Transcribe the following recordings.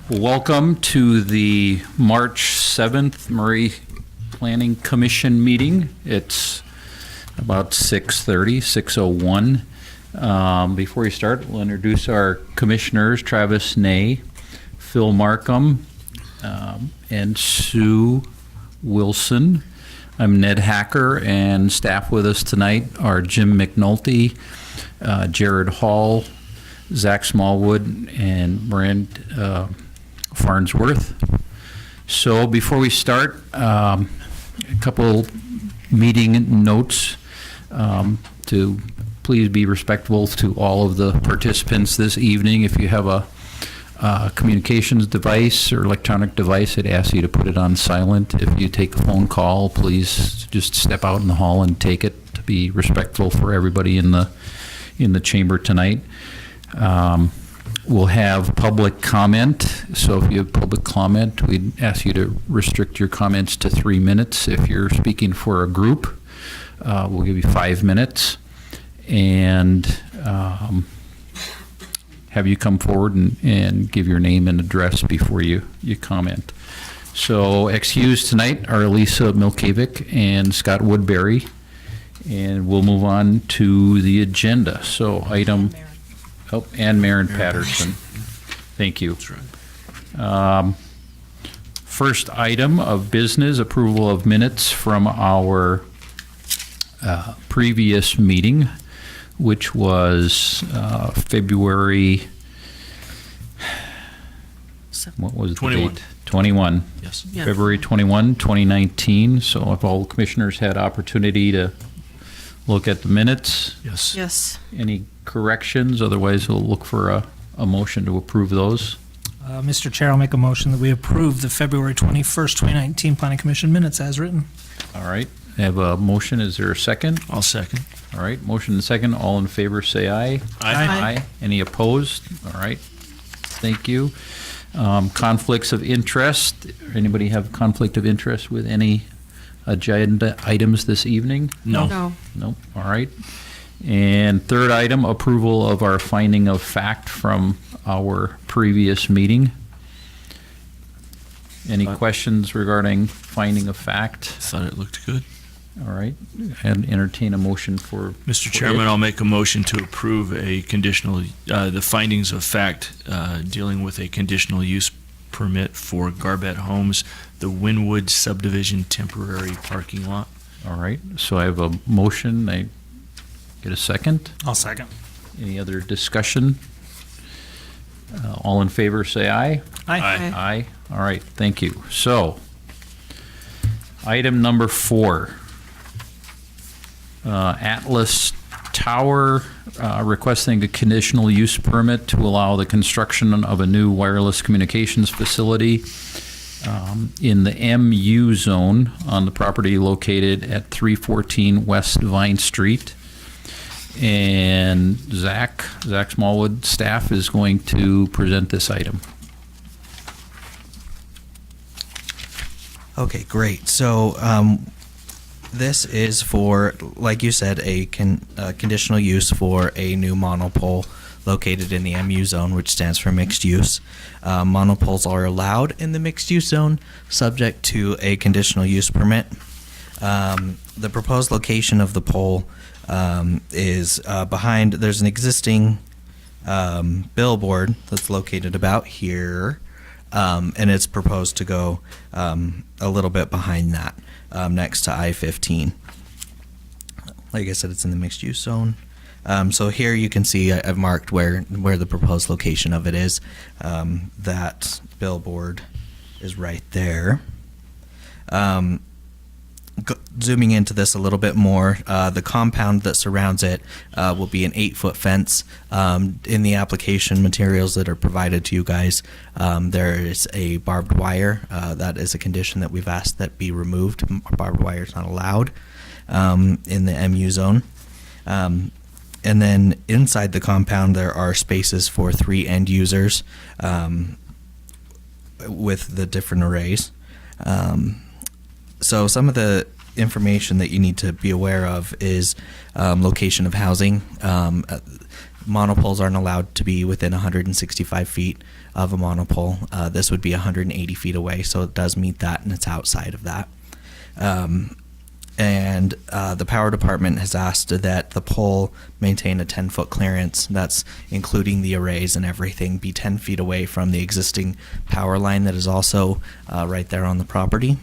Welcome to the March 7th Murray Planning Commission meeting. It's about 6:01. Before we start, we'll introduce our commissioners, Travis Ney, Phil Markham, and Sue Wilson. I'm Ned Hacker, and staff with us tonight are Jim McNulty, Jared Hall, Zach Smallwood, and Brent Farnsworth. So before we start, a couple meeting notes to please be respectful to all of the participants this evening. If you have a communications device or electronic device, I'd ask you to put it on silent. If you take a phone call, please just step out in the hall and take it, to be respectful for everybody in the chamber tonight. We'll have public comment, so if you have public comment, we'd ask you to restrict your comments to 3 minutes. If you're speaking for a group, we'll give you 5 minutes, and have you come forward and give your name and address before you comment. So excused tonight are Lisa Milkovic and Scott Woodbury, and we'll move on to the agenda. So and Maren Patterson. Thank you. That's right. First item of business, approval of minutes from our previous meeting, which was February, what was the 21. date? 21. Yes. Yeah. February 21, 2019. So if all commissioners had opportunity to look at the minutes, Yes. Yes. any corrections? Otherwise, we'll look for a motion to approve those. Mr. Chair, I'll make a motion that we approve the February 21st, 2019 Planning Commission minutes as written. All right. I have a motion. Is there a second? I'll second. All right. Motion and second. All in favor, say aye. Aye. Any opposed? All right. Thank you. Conflicts of interest. Anybody have conflict of interest with any agenda items this evening? No. No. Nope. All right. And third item, approval of our finding of fact from our previous meeting. Any questions regarding finding of fact? Thought it looked good. All right. And entertain a motion for. Mr. Chairman, I'll make a motion to approve a conditional, the findings of fact dealing with a conditional use permit for Garbett Homes, the Wynwood subdivision temporary parking lot. All right. So I have a motion. I get a second. I'll second. Any other discussion? All in favor, say aye. Aye. Aye. All right, thank you. So, item number 4. Atlas Tower requesting a conditional use permit to allow the construction of a new wireless communications facility in the MU zone on the property located at 314 West Vine Street. And Zach Smallwood, staff is going to present this item. Okay, great. So this is for, like you said, a conditional use for a new monopole located in the MU zone, which stands for mixed use. Monopoles are allowed in the mixed use zone, subject to a conditional use permit. The proposed location of the pole is behind. There's an existing billboard that's located about here, and it's proposed to go a little bit behind that, next to I-15. Like I said, it's in the mixed use zone. So here you can see I've marked where the proposed location of it is. That billboard is right there. Zooming into this a little bit more, the compound that surrounds it will be an 8-foot fence. In the application materials that are provided to you guys, there is a barbed wire. That is a condition that we've asked that be removed. Barbed wire is not allowed in the MU zone. And then inside the compound, there are spaces for 3 end users with the different arrays. So some of the information that you need to be aware of is location of housing. monopoles aren't allowed to be within 165 feet of a monopole. This would be 180 feet away, so it does meet that, and it's outside of that. And the power department has asked that the pole maintain a 10-foot clearance. That's including the arrays and everything, be 10 feet away from the existing power line that is also right there on the property.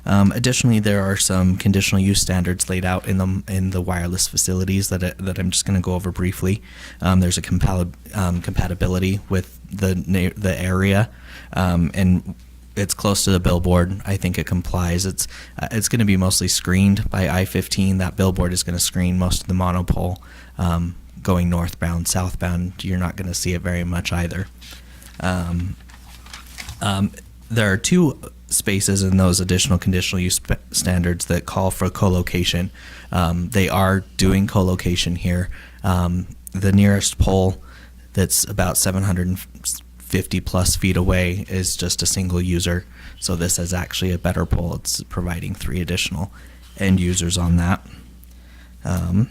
Additionally, there are some conditional use standards laid out in the wireless facilities that I'm just going to go over briefly. There's a compatibility with the area, and it's close to the billboard. I think it complies. It's going to be mostly screened by I-15. That billboard is going to screen most of the monopole. Going northbound, southbound, you're not going to see it very much either. There are two spaces in those additional conditional use standards that call for co-location. They are doing co-location here. The nearest pole that's about 750 plus feet away is just a single user. So this is actually a better pole. It's providing 3 additional end users on that.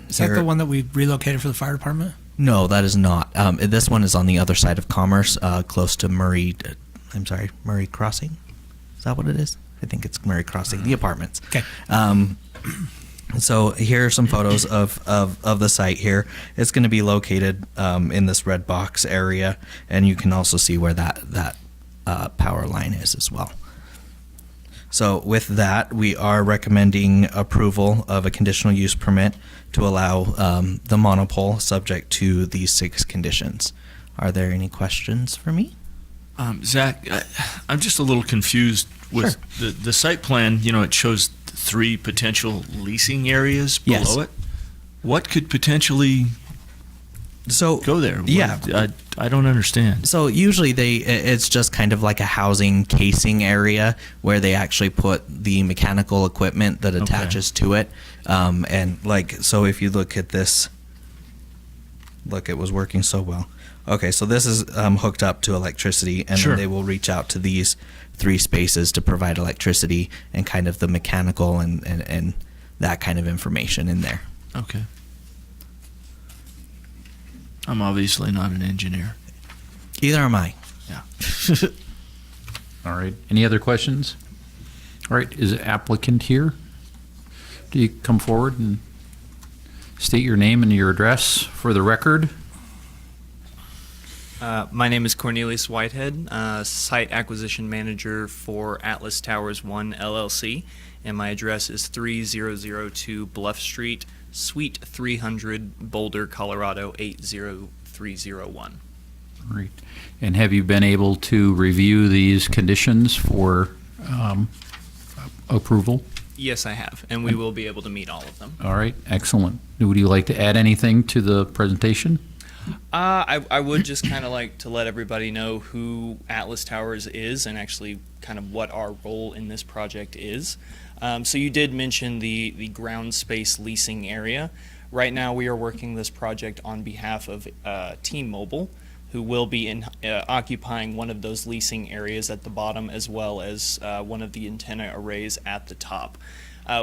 Is that the one that we relocated for the fire department? No, that is not. This one is on the other side of Commerce, close to Murray Crossing. Is that what it is? I think it's Murray Crossing, the apartments. Okay. So here are some photos of the site here. It's going to be located in this red box area, and you can also see where that power line is as well. So with that, we are recommending approval of a conditional use permit to allow the monopole subject to these 6 conditions. Are there any questions for me? Zach, I'm just a little confused with the site plan. You know, it shows 3 potential leasing areas below Yes. it. What could potentially go there? Yeah. I don't understand. So usually it's just kind of like a housing casing area where they actually put the mechanical equipment that attaches to it. And so if you look at this, it was working so well. Okay, so this is hooked up to electricity, and Sure. then they will reach out to these 3 spaces to provide electricity and kind of the mechanical and that kind of information in there. Okay. I'm obviously not an engineer. Either am I. All right. Any other questions? All right. Is the applicant here? Do you come forward and state your name and your address for the record? My name is Cornelius Whitehead, Site Acquisition Manager for Atlas Towers 1 LLC, and my address is 3002 Bluff Street, Suite 300, Boulder, Colorado 80301. All right. And have you been able to review these conditions for approval? Yes, I have, and we will be able to meet all of them. All right. Excellent. Would you like to add anything to the presentation? I would just kind of like to let everybody know who Atlas Towers is and actually kind of what our role in this project is. So you did mention the ground space leasing area. Right now we are working this project on behalf of T-Mobile, who will be occupying one of those leasing areas at the bottom as well as one of the antenna arrays at the top.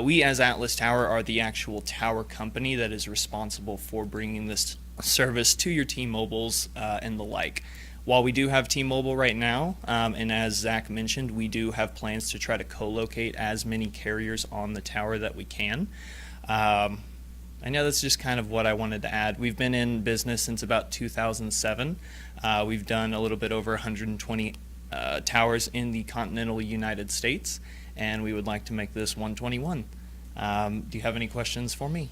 We as Atlas Tower are the actual tower company that is responsible for bringing this service to your T-Mobiles and the like. While we do have T-Mobile right now, and as Zach mentioned, we do have plans to try to co-locate as many carriers on the tower that we can. I know that's just kind of what I wanted to add. We've been in business since about 2007. We've done a little bit over 120 towers in the continental United States, and we would like to make this 121. Do you have any questions for me?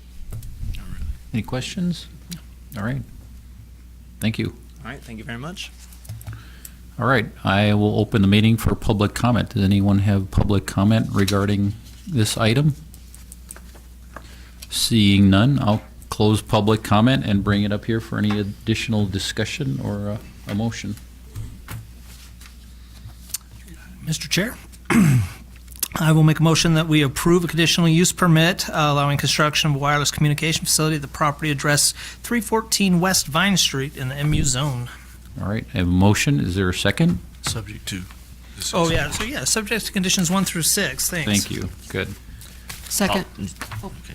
Any questions? All right. Thank you. All right, thank you very much. All right. I will open the meeting for public comment. Does anyone have public comment regarding this item? Seeing none, I'll close public comment and bring it up here for any additional discussion or a motion. Mr. Chair, I will make a motion that we approve a conditional use permit allowing construction of a wireless communication facility at the property address 314 West Vine Street in the MU zone. All right. I have a motion. Is there a second? Subject to. Oh, yeah. So, yeah, subject to conditions 1 through 6. Thanks. Thank you. Good. Second.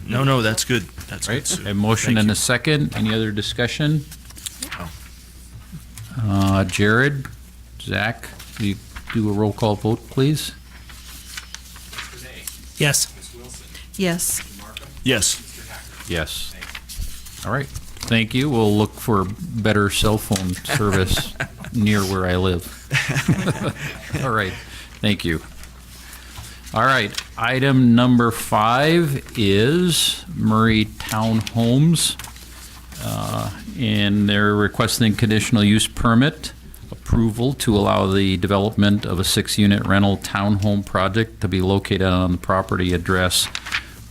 No, that's good. That's Right. good, Sue. A motion Thank and you. a second. Any other discussion? Jared, Zach, will you do a roll call vote, please? Yes. Yes. Yes. Yes. All right. Thank you. We'll look for better cell phone service near where I live. All right. Thank you. All right. Item number 5 is Murray Townhomes. And they're requesting conditional use permit approval to allow the development of a 6-unit rental townhome project to be located on the property address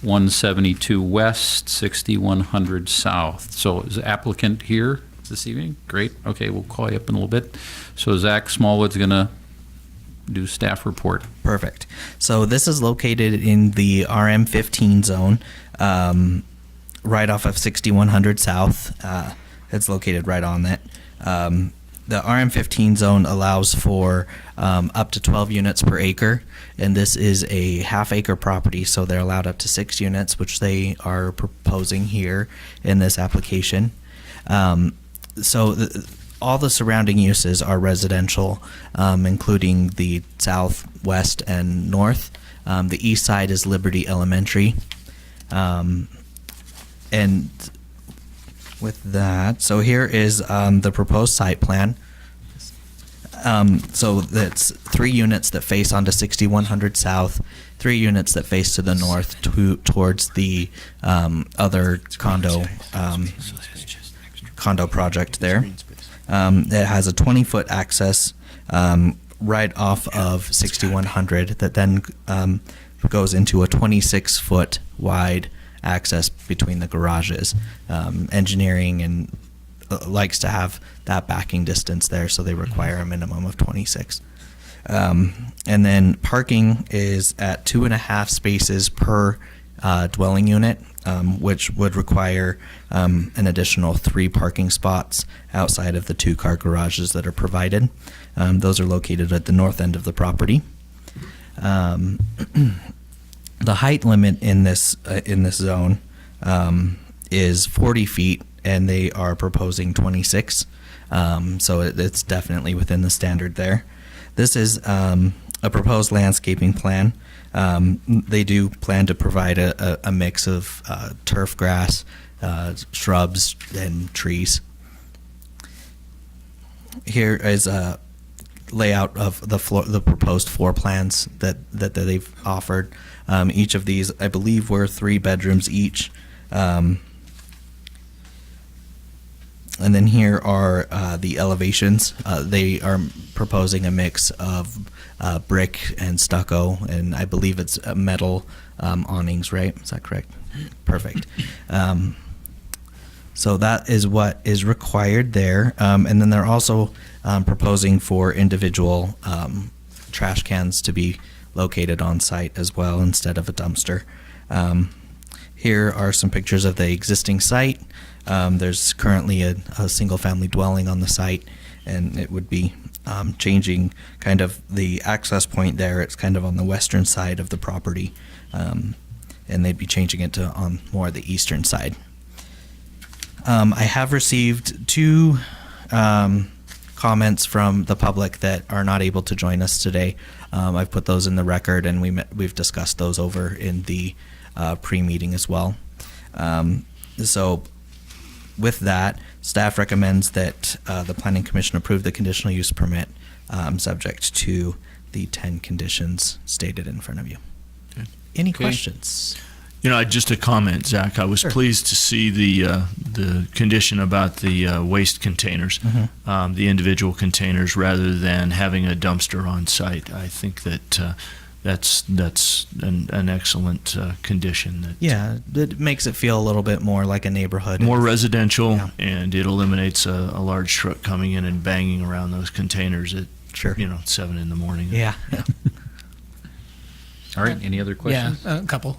172 West, 6100 South. So is the applicant here this evening? Great. Okay, we'll call you up in a little bit. So Zach Smallwood's going to do staff report. Perfect. So this is located in the RM15 zone, right off of 6100 South. It's located right on that. The RM15 zone allows for up to 12 units per acre, and this is a half-acre property, so they're allowed up to 6 units, which they are proposing here in this application. All the surrounding uses are residential, including the south, west, and north. The east side is Liberty Elementary. And with that, so here is the proposed site plan. So that's 3 units that face onto 6100 South, 3 units that face to the north towards the other condo project there. It has a 20-foot access right off of 6100 that then goes into a 26-foot wide access between the garages. Engineering and likes to have that backing distance there, so they require a minimum of 26. And then parking is at 2.5 spaces per dwelling unit, which would require an additional 3 parking spots outside of the 2-car garages that are provided. Those are located at the north end of the property. The height limit in this zone is 40 feet, and they are proposing 26. So it's definitely within the standard there. This is a proposed landscaping plan. They do plan to provide a mix of turf grass, shrubs, and trees. Here is a layout of the proposed floor plans that they've offered. Each of these, I believe, were 3 bedrooms each. And then here are the elevations. They are proposing a mix of brick and stucco, and I believe it's metal awnings, right? Is that correct? Perfect. So that is what is required there. And then they're also proposing for individual trash cans to be located on site as well instead of a dumpster. Here are some pictures of the existing site. There's currently a single-family dwelling on the site, and it would be changing kind of the access point there. It's kind of on the western side of the property, and they'd be changing it to on more the eastern side. I have received 2 comments from the public that are not able to join us today. I've put those in the record, and we've discussed those over in the pre-meeting as well. So with that, staff recommends that the Planning Commission approve the conditional use permit subject to the 10 conditions stated in front of you. Okay. Any Okay. questions? Just a comment, Zach. I was pleased to see the condition about the waste containers, the individual containers, rather than having a dumpster on site. I think that that's an excellent condition. Yeah, it makes it feel a little bit more like a neighborhood. More residential, Yeah. and it eliminates a large truck coming in and banging around those containers at Sure. 7 in the morning. Yeah. All right, any other questions? Yeah, a couple.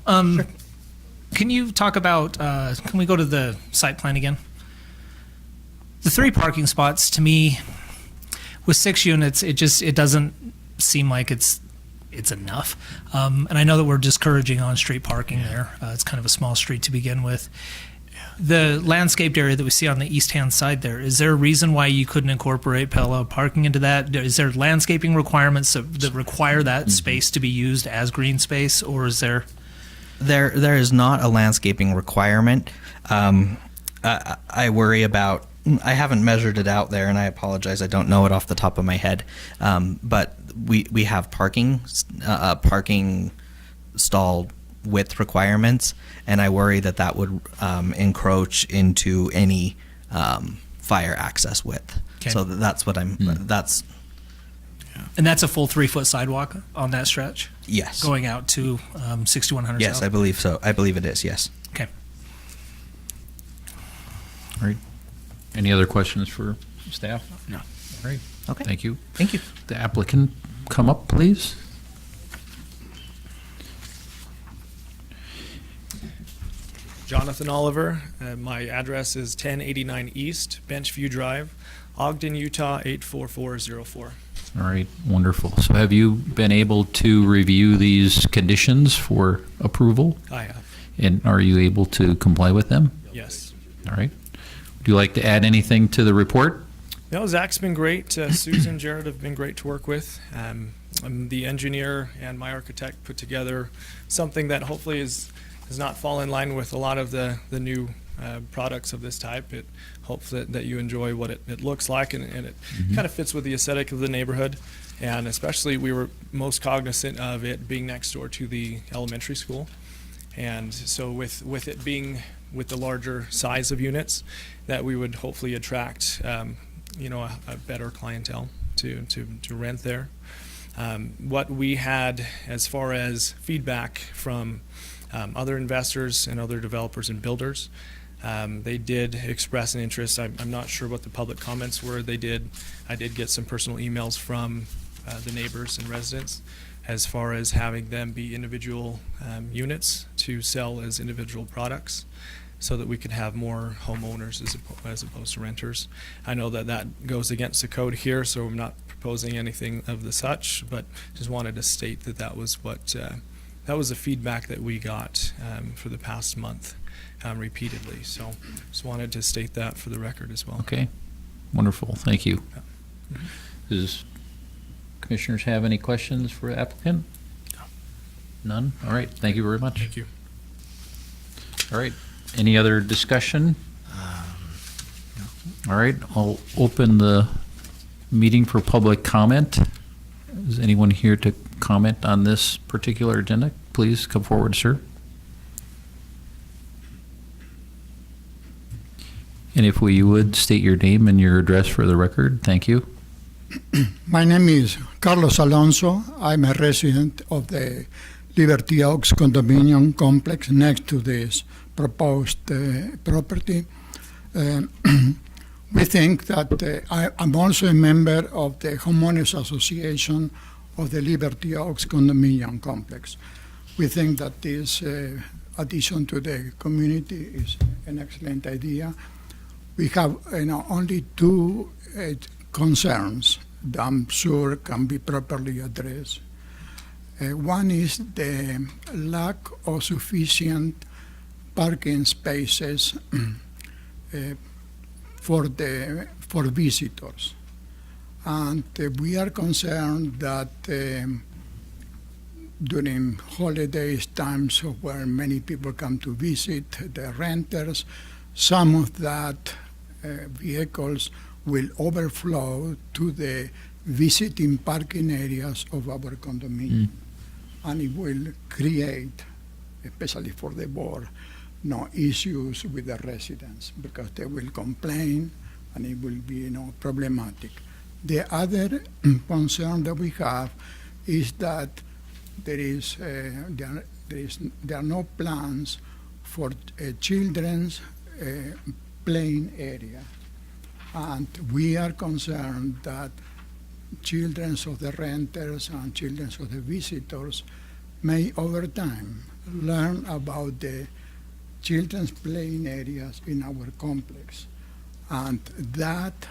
Can you talk about, can we go to the site plan again? The 3 parking spots, to me, with 6 units, it doesn't seem like it's enough. And I know that we're discouraging on-street parking there. It's kind of a small street to begin with. The landscaped area that we see on the east-hand side there, is there a reason why you couldn't incorporate parallel parking into that? Is there landscaping requirements that require that space to be used as green space, or is there? There is not a landscaping requirement. I worry about. I haven't measured it out there, and I apologize. I don't know it off the top of my head. But we have parking stall width requirements, and I worry that would encroach into any fire access width. Okay. So that's what I'm. That's And that's a full 3-foot sidewalk on that stretch, yes. going out to 6100 Yes, South? I believe so. I believe it is. Yes. Okay. All right. Any other questions for staff? No. All right. Okay. Thank you. Thank you. The applicant, come up, please. Jonathan Oliver. My address is 1089 East Benchview Drive, Ogden, Utah 84404. All right, wonderful. So have you been able to review these conditions for approval? I have. And are you able to comply with them? Yes. All right. Would you like to add anything to the report? No, Zach's been great. Susan, Jared have been great to work with. The engineer and my architect put together something that hopefully does not fall in line with a lot of the new products of this type. It hopes that you enjoy what it looks like, and it kind of fits with the aesthetic of the neighborhood. And especially, we were most cognizant of it being next door to the elementary school. And so with it being with the larger size of units, that we would hopefully attract a better clientele to rent there. What we had as far as feedback from other investors and other developers and builders, they did express an interest. I'm not sure what the public comments were. I did get some personal emails from the neighbors and residents as far as having them be individual units to sell as individual products, so that we could have more homeowners as opposed to renters. I know that goes against the code here, so I'm not proposing anything of the such, but just wanted to state that was what that was the feedback that we got for the past month repeatedly. So just wanted to state that for the record as well. Okay, wonderful, thank you. Does commissioners have any questions for the applicant? None? All right, thank you very much. Thank you. All right, any other discussion? All right, I'll open the meeting for public comment. Is anyone here to comment on this particular agenda? Please come forward, sir. And if you would, state your name and your address for the record. Thank you. My name is Carlos Alonso. I'm a resident of the Liberty Oaks condominium complex next to this proposed property. We think that I'm also a member of the Homeowners Association of the Liberty Oaks condominium complex. We think that this addition to the community is an excellent idea. We have only two concerns that I'm sure can be properly addressed. One is the lack of sufficient parking spaces for visitors, and we are concerned that during holidays, times where many people come to visit the renters, some of that vehicles will overflow to the visiting parking areas of our condominium. And it will create, especially for the board, issues with the residents, because they will complain and it will be problematic. The other concern that we have is that there are no plans for a children's playing area. And we are concerned that children of the renters and children of the visitors may, over time, learn about the children's playing areas in our complex. And that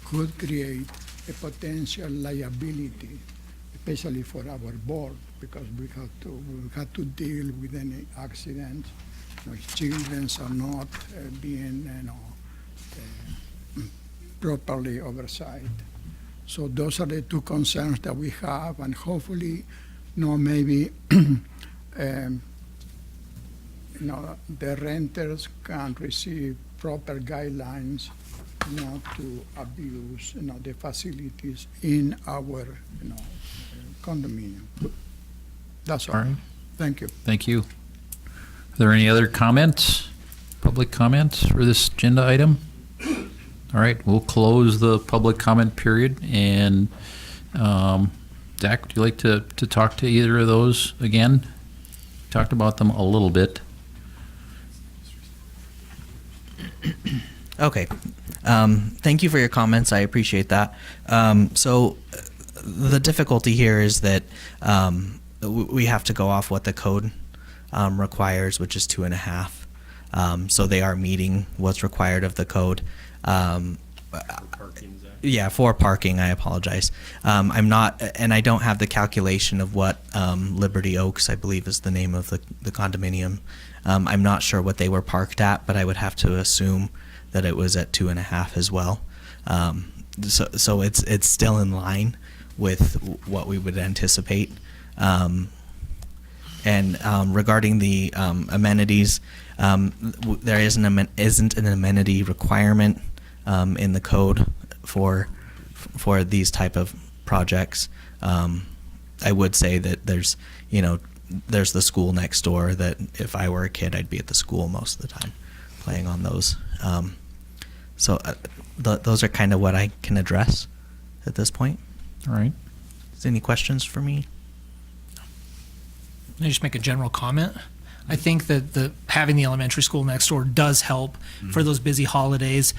could create a potential liability, especially for our board, because we have to deal with any accidents children are not being properly oversight. So those are the two concerns that we have, and hopefully, maybe the renters can receive proper guidelines not to abuse the facilities in our condominium. That's all. All right. Thank you. Thank you. Are there any other comments, public comments for this agenda item? All right, we'll close the public comment period. And Zach, would you like to talk to either of those again? Talked about them a little bit. Okay. Thank you for your comments. I appreciate that. So the difficulty here is that we have to go off what the code requires, which is 2.5. So they are meeting what's required of the code. Yeah, for parking. I apologize. I'm not, and I don't have the calculation of what Liberty Oaks, I believe, is the name of the condominium. I'm not sure what they were parked at, but I would have to assume that it was at 2.5 as well. So it's still in line with what we would anticipate. And regarding the amenities, there isn't an amenity requirement in the code for these type of projects. I would say that there's the school next door that if I were a kid, I'd be at the school most of the time playing on those. So those are kind of what I can address at this point. All right. Is there any questions for me? Can I just make a general comment? I think that having the elementary school next door does help for those busy holidays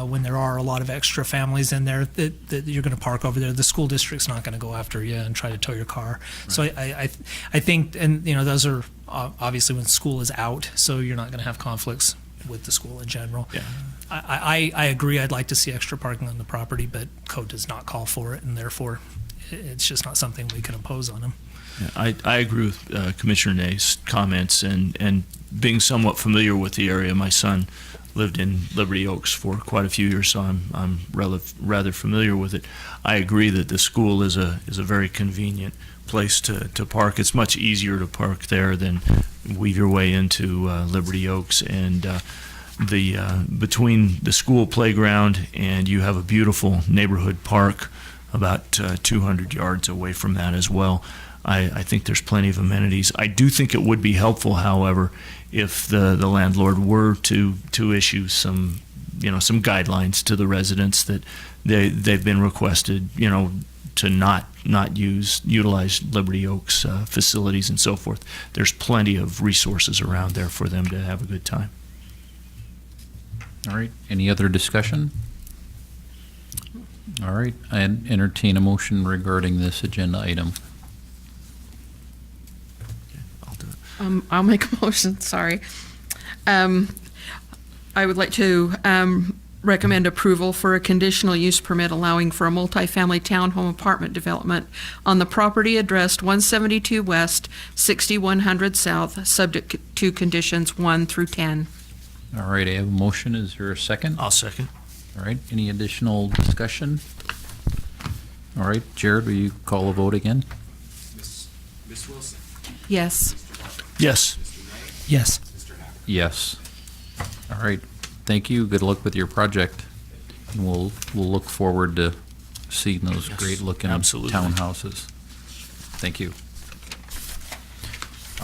when there are a lot of extra families in there that you're going to park over there. The school district's not going to go after you and try to tow your car. Right. So I think, and those are obviously when school is out, so you're not going to have conflicts with the school in general. Yeah. I agree. I'd like to see extra parking on the property, but code does not call for it, and therefore it's just not something we can impose on them. Yeah, I agree with Commissioner Nay's comments, and being somewhat familiar with the area. My son lived in Liberty Oaks for quite a few years, so I'm rather familiar with it. I agree that the school is a very convenient place to park. It's much easier to park there than weave your way into Liberty Oaks, and the between the school playground and you have a beautiful neighborhood park about 200 yards away from that as well. I think there's plenty of amenities. I do think it would be helpful, however, if the landlord were to issue some guidelines to the residents that they've been requested, to not utilize Liberty Oaks facilities and so forth. There's plenty of resources around there for them to have a good time. All right. Any other discussion? All right. I entertain a motion regarding this agenda item. I'll make a motion, sorry. I would like to recommend approval for a conditional use permit allowing for a multifamily townhome apartment development on the property addressed 172 West, 6100 South, subject to conditions 1 through 10. All right. I have a motion. Is there a second? I'll second. All right. Any additional discussion? All right. Jared, will you call a vote again? Miss Wilson. Yes. Yes. Yes. Yes. All right. Thank you. Good luck with your project. And we'll look forward to seeing those Yes, great looking absolutely. townhouses. Thank you.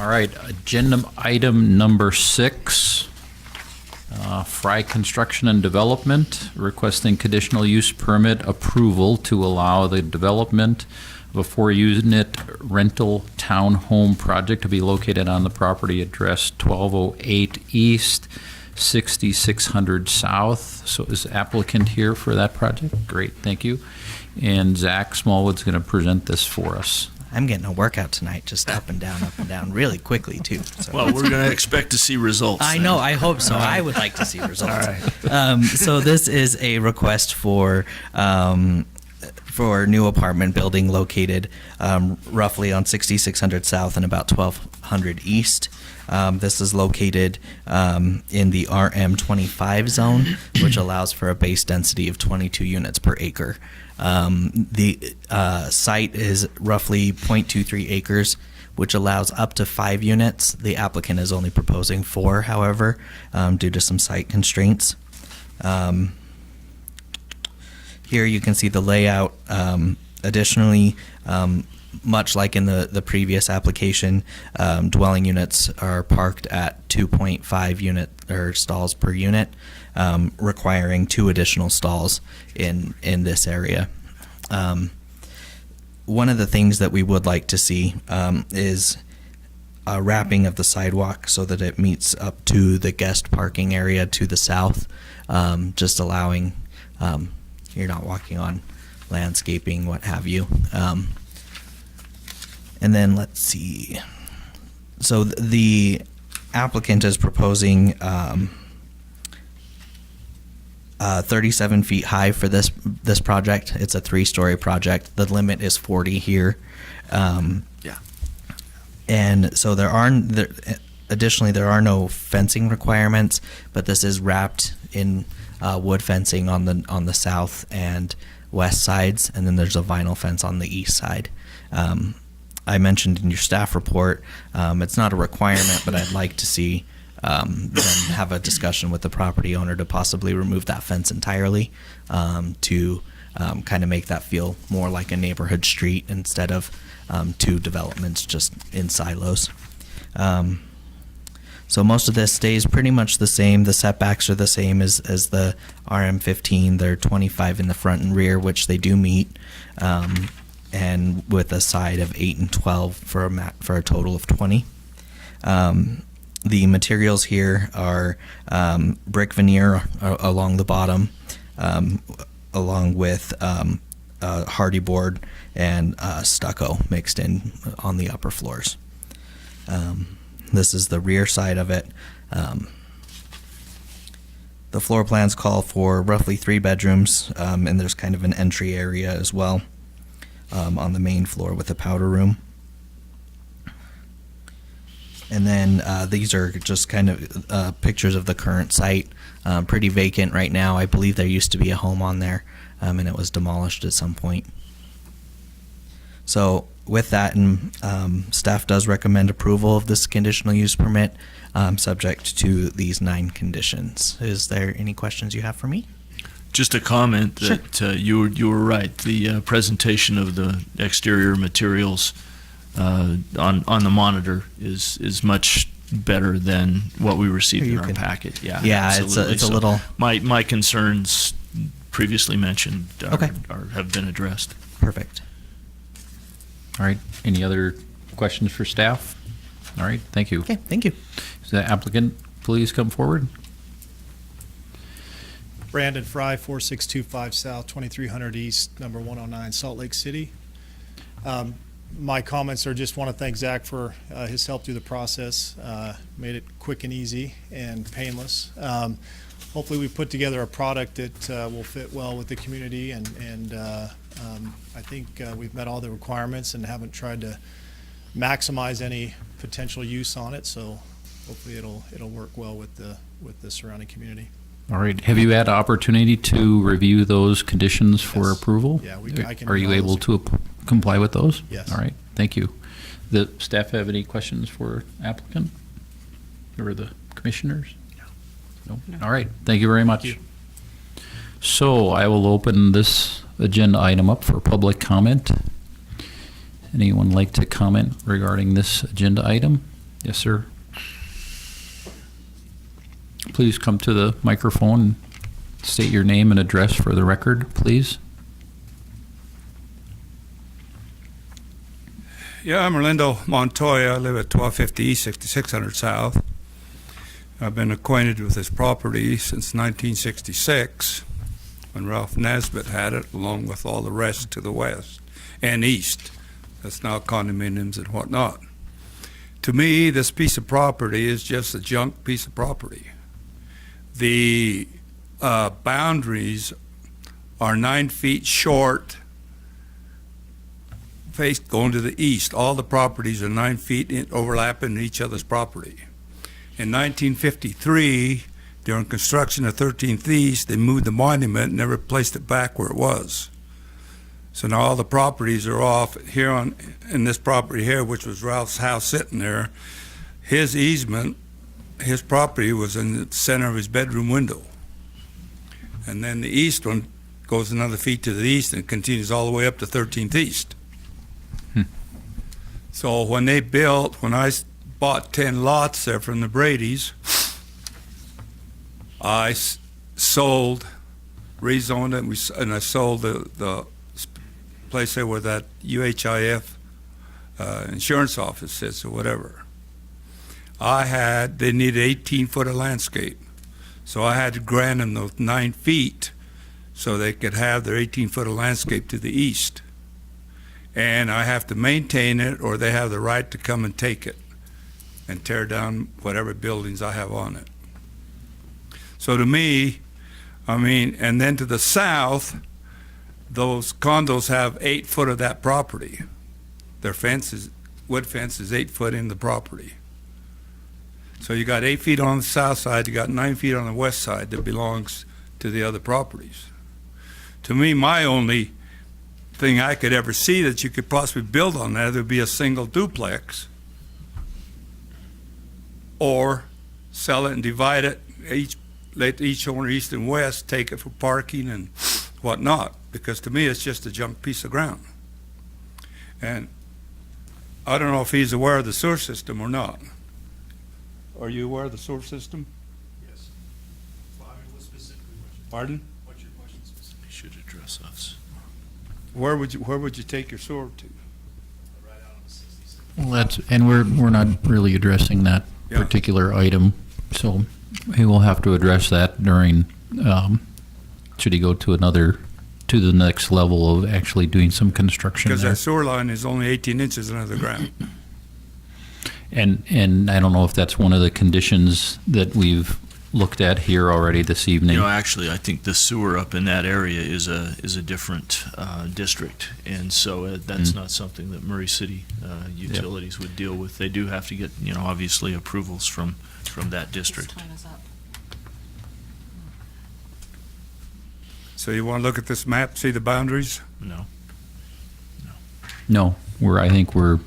All right. Agenda item number 6. Fry Construction and Development requesting conditional use permit approval to allow the development of a 4-unit rental townhome project to be located on the property address 1208 East, 6600 South. So is the applicant here for that project? Great, thank you. And Zach Smallwood's going to present this for us. I'm getting a workout tonight, just up and down, really quickly too. So. Well, we're going to expect to see results. I then. know. I hope so. I would like to see results. All right. So this is a request for for a new apartment building located roughly on 6600 South and about 1200 East. This is located in the RM25 zone, which allows for a base density of 22 units per acre. The site is roughly 0.23 acres, which allows up to 5 units. The applicant is only proposing 4, however, due to some site constraints. Here you can see the layout. Additionally, much like in the previous application, dwelling units are parked at 2.5 unit or stalls per unit, requiring 2 additional stalls in this area. One of the things that we would like to see is a wrapping of the sidewalk so that it meets up to the guest parking area to the south, just allowing you're not walking on landscaping, what have you. And then let's see. So the applicant is proposing 37 feet high for this project. It's a 3-story project. The limit is 40 here. And so additionally, there are no fencing requirements, but this is wrapped in wood fencing on the south and west sides, and then there's a vinyl fence on the east side. I mentioned in your staff report, it's not a requirement, but I'd like to see them have a discussion with the property owner to possibly remove that fence entirely, to kind of make that feel more like a neighborhood street instead of 2 developments just in silos. So most of this stays pretty much the same. The setbacks are the same as the RM15. They're 25 in the front and rear, which they do meet, and with a side of 8 and 12 for a total of 20. The materials here are brick veneer along the bottom, along with hardy board and stucco mixed in on the upper floors. This is the rear side of it. The floor plans call for roughly 3 bedrooms, and there's kind of an entry area as well on the main floor with a powder room. And then these are just kind of pictures of the current site. Pretty vacant right now. I believe there used to be a home on there, and it was demolished at some point. So with that, staff does recommend approval of this conditional use permit, subject to these 9 conditions. Is there any questions you have for me? Just a comment that you were right. The presentation of the exterior materials on the monitor is much better than what we received in our packet. Yeah, absolutely. It's a little. My concerns previously mentioned have been addressed. Perfect. All right. Any other questions for staff? All right. Thank you. Okay, thank you. Does the applicant please come forward? Brandon Fry, 4625 South, 2300 East, number 109, Salt Lake City. My comments are just want to thank Zach for his help through the process. Made it quick and easy and painless. Hopefully we put together a product that will fit well with the community, and I think we've met all the requirements and haven't tried to maximize any potential use on it, so hopefully it'll work well with the surrounding community. All right. Have you had opportunity to review those conditions for Yes. approval? Yeah, I can. Are you able to comply with those? Yes. All right. Thank you. The staff have any questions for applicant or the commissioners? No. All right. Thank you very much. Thank So I will open this agenda item up for public comment. Anyone like to comment regarding this agenda item? Yes, sir. Please come to the microphone and state your name and address for the record, please. Yeah, I'm Orlando Montoya. I live at 1250 East, 6600 South. I've been acquainted with this property since 1966, when Ralph Nesbitt had it, along with all the rest to the west and east. That's now condominiums and whatnot. To me, this piece of property is just a junk piece of property. The boundaries are 9 feet short face going to the east. All the properties are 9 feet overlapping each other's property. In 1953, during construction of 13th East, they moved the monument and never placed it back where it was. So now all the properties are off here in this property here, which was Ralph's house sitting there. His easement, his property was in the center of his bedroom window. And then the east one goes another feet to the east and continues all the way up to 13th East. So when they built, when I bought 10 lots there from the Brady's, I sold, rezoned it, and I sold the place there where that UHIF insurance office is or whatever. They needed 18 foot of landscape. So I had to grant them those 9 feet so they could have their 18 foot of landscape to the east. And I have to maintain it, or they have the right to come and take it and tear down whatever buildings I have on it. So to me, and then to the south, those condos have 8 foot of that property. Their wood fence is 8 foot in the property. So you got 8 feet on the south side, you got 9 feet on the west side that belongs to the other properties. To me, my only thing I could ever see that you could possibly build on that would be a single duplex, or sell it and divide it, let each owner east and west take it for parking and whatnot, because to me it's just a junk piece of ground. And I don't know if he's aware of the sewer system or not. Are you aware of the sewer system? Yes. Pardon? What's your question specifically? He should address us. Where would you take your sewer to? Right out on the 66. Well, and we're not really addressing that Yeah. particular item, so he will have to address that during, should he go to the next level of actually doing some construction Because there. that sewer line is only 18 inches under the ground. And I don't know if that's one of the conditions that we've looked at here already this evening. Actually, I think the sewer up in that area is a different district, and so that's not something that Murray City Utilities would deal with. They do have to get, obviously approvals from that district. So you want to look at this map, see the boundaries? No. No, I think we're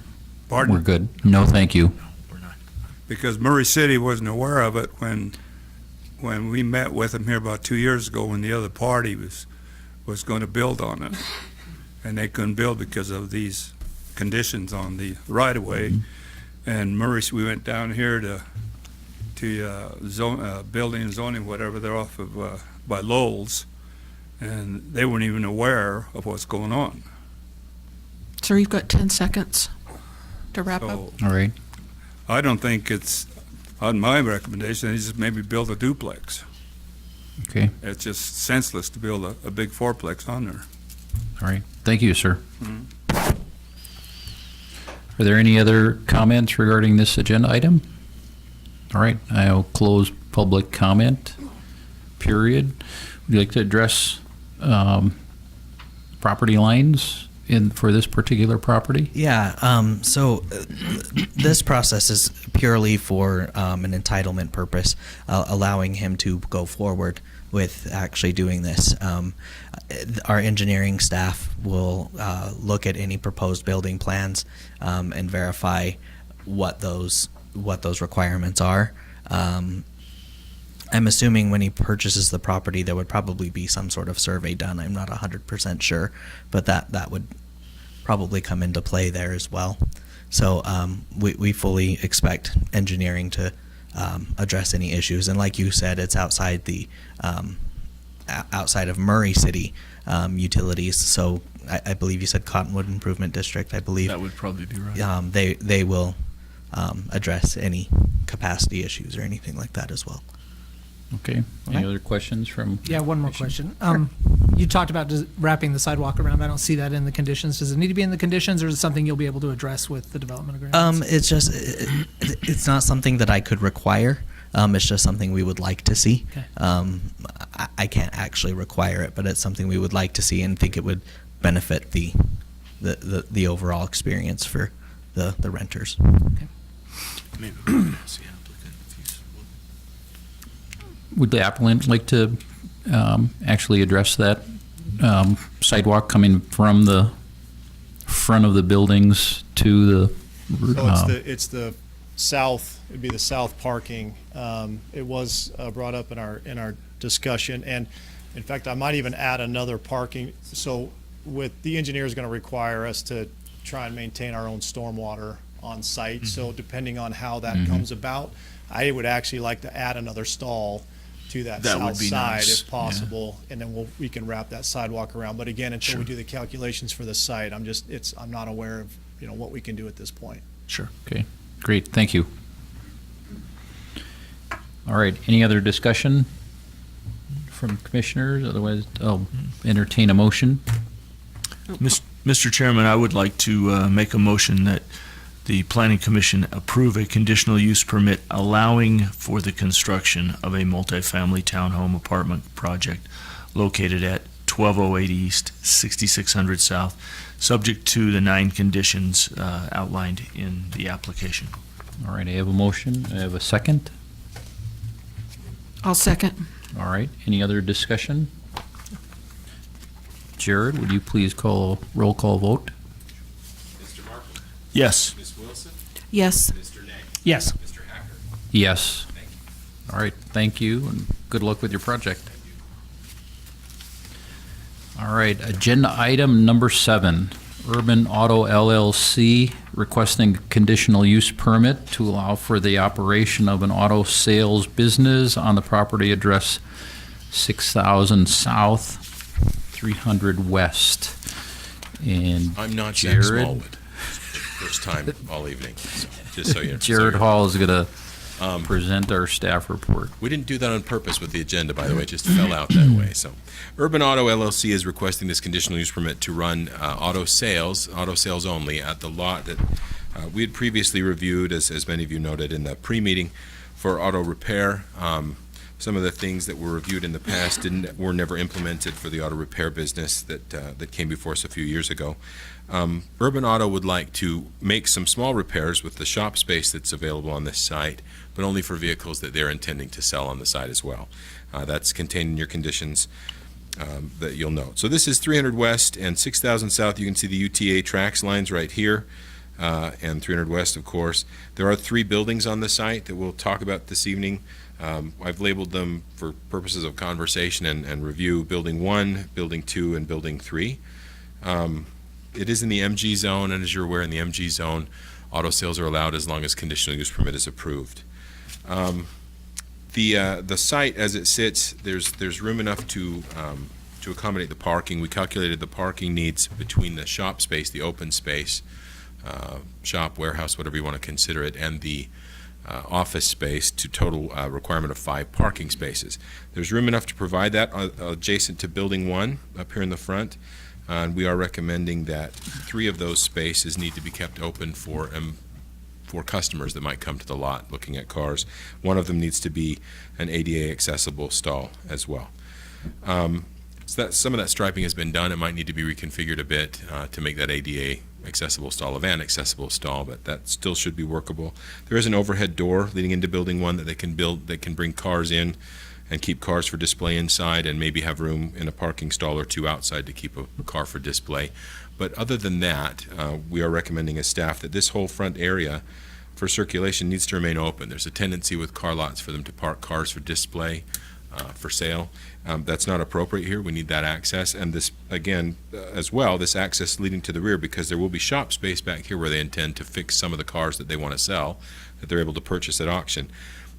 Pardon? good. No, thank you. We're not. Because Murray City wasn't aware of it when we met with them here about 2 years ago, when the other party was going to build on it. And they couldn't build because of these conditions on the right-of-way. And we went down here to building and zoning, whatever, they're off of by Lowell's, and they weren't even aware of what's going on. Sir, you've got 10 seconds to wrap up. So All right. I don't think it's, on my recommendation, they just maybe build a duplex. Okay. It's just senseless to build a big fourplex on there. All right. Thank you, sir. Are there any other comments regarding this agenda item? All right. I'll close public comment, period. Would you like to address property lines for this particular property? Yeah, so this process is purely for an entitlement purpose, allowing him to go forward with actually doing this. Our engineering staff will look at any proposed building plans and verify what those requirements are. I'm assuming when he purchases the property, there would probably be some sort of survey done. I'm not 100% sure, but that would probably come into play there as well. So we fully expect engineering to address any issues. And like you said, it's outside of Murray City utilities. So I believe you said Cottonwood Improvement District. I believe That would probably be right. they will address any capacity issues or anything like that as well. Okay. Any Okay. other questions from? Yeah, one more question. You talked about wrapping the sidewalk around. I don't see that in the conditions. Does it need to be in the conditions, or is it something you'll be able to address with the development agreement? It's just it's not something that I could require. It's just something we would like to see. Okay. I can't actually require it, but it's something we would like to see and think it would benefit the the overall experience for the renters. Maybe we can ask the applicant if he's- Would the applicant like to actually address that sidewalk coming from the front of the buildings to the? So it's the south, it'd be the south parking. It was brought up in our discussion, and in fact, I might even add another parking. So the engineer is going to require us to try and maintain our own stormwater on site. So depending on how that comes about, I would actually like to add another stall to that That would south be side nice, if possible, and then we can wrap that sidewalk around. But again, until we do the calculations for the site, I'm not aware of, what we can do at this point. Sure. Okay, great, thank you. All right, any other discussion from commissioners? Otherwise, I'll entertain a motion. Mr. Chairman, I would like to make a motion that the Planning Commission approve a conditional use permit allowing for the construction of a multifamily townhome apartment project located at 1208 East, 6600 South, subject to the 9 conditions outlined in the application. All right, I have a motion, I have a second. I'll second. All right, any other discussion? Jared, would you please call roll call vote? Mr. Markle? Yes. Ms. Wilson? Yes. Mr. Ney? Yes. Mr. Hacker? Yes. Thank you. All right, thank you, and good luck with your project. All right, agenda item number 7, Urban Auto LLC requesting a conditional use permit to allow for the operation of an auto sales business on the property address 6,000 South, 300 West. And I'm not Jack Jared, Smallwood. First time all evening, so just so you Jared so Hall is going to Um, present our staff report. we didn't do that on purpose with the agenda, by the way, it just fell out that way. So, Urban Auto LLC is requesting this conditional use permit to run auto sales only at the lot that we had previously reviewed, as many of you noted in the pre-meeting, for auto repair. Some of the things that were reviewed in the past were never implemented for the auto repair business that came before us a few years ago. Urban Auto would like to make some small repairs with the shop space that's available on this site, but only for vehicles that they're intending to sell on the site as well. That's contained in your conditions that you'll note. So this is 300 West and 6,000 South. You can see the UTA tracks lines right here, and 300 West, of course. There are 3 buildings on the site that we'll talk about this evening. I've labeled them for purposes of conversation and review: Building 1, Building 2, and Building 3. It is in the MG zone, and as you're aware, in the MG zone, auto sales are allowed as long as conditional use permit is approved. The site, as it sits, there's room enough to accommodate the parking. We calculated the parking needs between the shop space, the open space, shop, warehouse, whatever you want to consider it, and the office space to total requirement of 5 parking spaces. There's room enough to provide that adjacent to Building 1 up here in the front. And we are recommending that 3 of those spaces need to be kept open for customers that might come to the lot looking at cars. One of them needs to be an ADA accessible stall as well. So that some of that striping has been done. It might need to be reconfigured a bit to make that ADA accessible stall a van accessible stall, but that still should be workable. There is an overhead door leading into Building 1 that they can build, that can bring cars in and keep cars for display inside, and maybe have room in a parking stall or 2 outside to keep a car for display. But other than that, we are recommending as staff that this whole front area for circulation needs to remain open. There's a tendency with car lots for them to park cars for display, for sale. That's not appropriate here. We need that access, and this, again, as well, this access leading to the rear, because there will be shop space back here where they intend to fix some of the cars that they want to sell, that they're able to purchase at auction.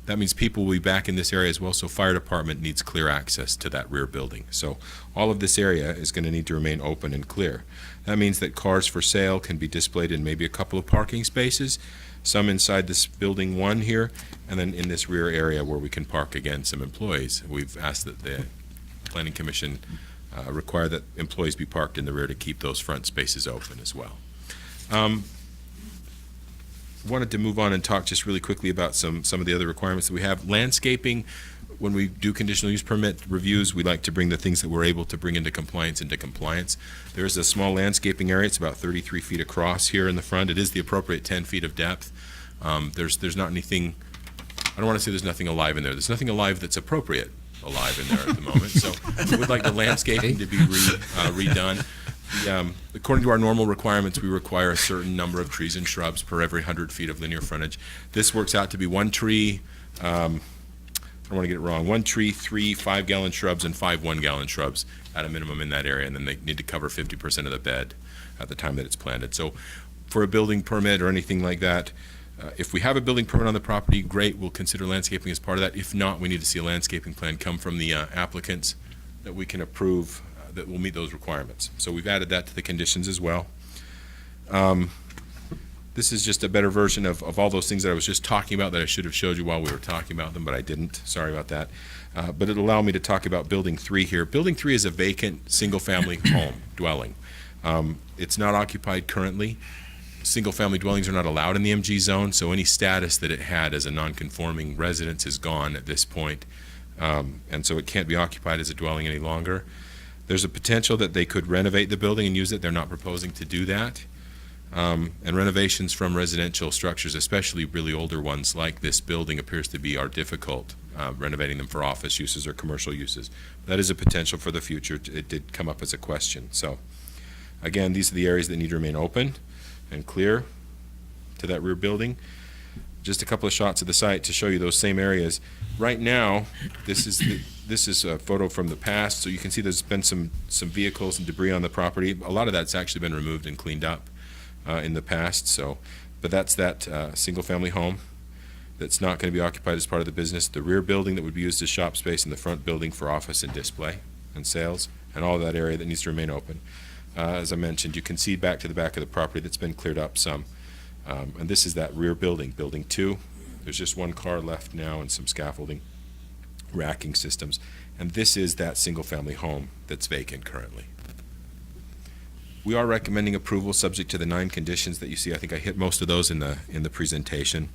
That means people will be back in this area as well, so fire department needs clear access to that rear building. So all of this area is going to need to remain open and clear. That means that cars for sale can be displayed in maybe a couple of parking spaces, some inside this Building 1 here, and then in this rear area where we can park, again, some employees. We've asked that the Planning Commission require that employees be parked in the rear to keep those front spaces open as well. wanted to move on and talk just really quickly about some of the other requirements that we have. Landscaping, when we do conditional use permit reviews, we like to bring the things that we're able to bring into compliance. There is a small landscaping area. It's about 33 feet across here in the front. It is the appropriate 10 feet of depth. There's not anything, I don't want to say there's nothing alive in there. There's nothing alive that's appropriate alive in there at the moment. So we would like the landscaping to be redone. According to our normal requirements, we require a certain number of trees and shrubs per every 100 feet of linear frontage. This works out to be one tree, I don't want to get it wrong, 1 tree, 3 5-gallon shrubs, and 5 1-gallon shrubs at a minimum in that area, and then they need to cover 50% of the bed at the time that it's planted. So for a building permit or anything like that, if we have a building permit on the property, great, we'll consider landscaping as part of that. If not, we need to see a landscaping plan come from the applicants that we can approve that will meet those requirements. So we've added that to the conditions as well. This is just a better version of all those things that I was just talking about that I should have showed you while we were talking about them, but I didn't. Sorry about that. But it'll allow me to talk about Building 3 here. Building 3 is a vacant, single-family home dwelling. It's not occupied currently. Single-family dwellings are not allowed in the MG zone, so any status that it had as a non-conforming residence is gone at this point. And so it can't be occupied as a dwelling any longer. There's a potential that they could renovate the building and use it. They're not proposing to do that. And renovations from residential structures, especially really older ones like this building, are difficult, renovating them for office uses or commercial uses. That is a potential for the future. It did come up as a question. So again, these are the areas that need to remain open and clear to that rear building. Just a couple of shots of the site to show you those same areas. Right now, this is a photo from the past, so you can see there's been some vehicles and debris on the property. A lot of that's actually been removed and cleaned up in the past. So, but that's that single-family home that's not going to be occupied as part of the business. The rear building that would be used as shop space, and the front building for office and display and sales, and all of that area that needs to remain open. As I mentioned, you can see back to the back of the property that's been cleared up some. And this is that rear building, Building 2. There's just one car left now and some scaffolding, racking systems. And this is that single-family home that's vacant currently. We are recommending approval subject to the 9 conditions that you see. I think I hit most of those in the presentation.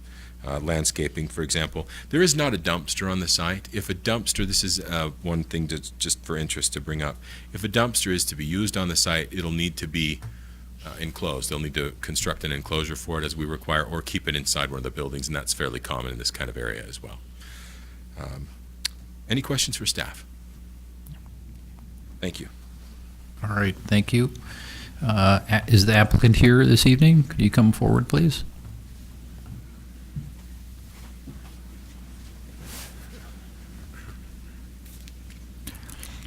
Landscaping, for example. There is not a dumpster on the site. If a dumpster, this is one thing just for interest to bring up. If a dumpster is to be used on the site, it'll need to be enclosed. They'll need to construct an enclosure for it as we require, or keep it inside one of the buildings, and that's fairly common in this kind of area as well. Any questions for staff? Thank you. All right, thank you. Is the applicant here this evening? Could you come forward, please?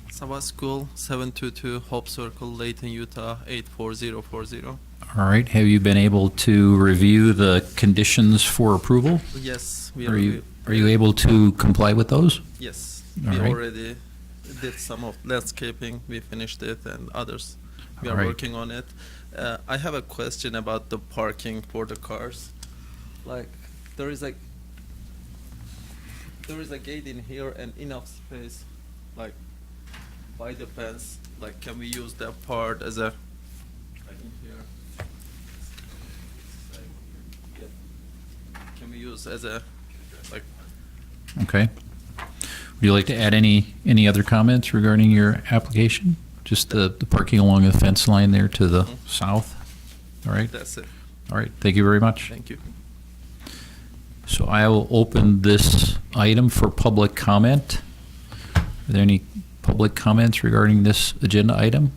Sabbath School, 722 Hope Circle, Layton, Utah, 84040. All right, have you been able to review the conditions for approval? Yes, Are you able to comply with those? Yes, All we right. already did some of landscaping. We finished it, and others we All are right. working on it. I have a question about the parking for the cars. Like, there is a gate in here and enough space, like by the fence. Like, can we use that part as a like in here? Yeah. Can we use as a like? Okay. Would you like to add any other comments regarding your application? Just the parking along the fence line there to the south? All right. That's it. All right, thank you very much. Thank you. So I will open this item for public comment. Are there any public comments regarding this agenda item?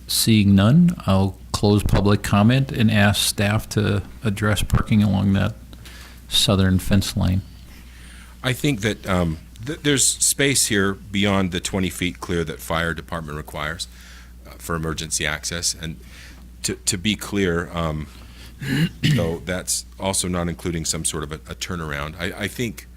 Seeing none, I'll close public comment and ask staff to address parking along that southern fence line. I think that there's space here beyond the 20 feet clear that fire department requires for emergency access. And to be clear, though, that's also not including some sort of a turnaround. I think,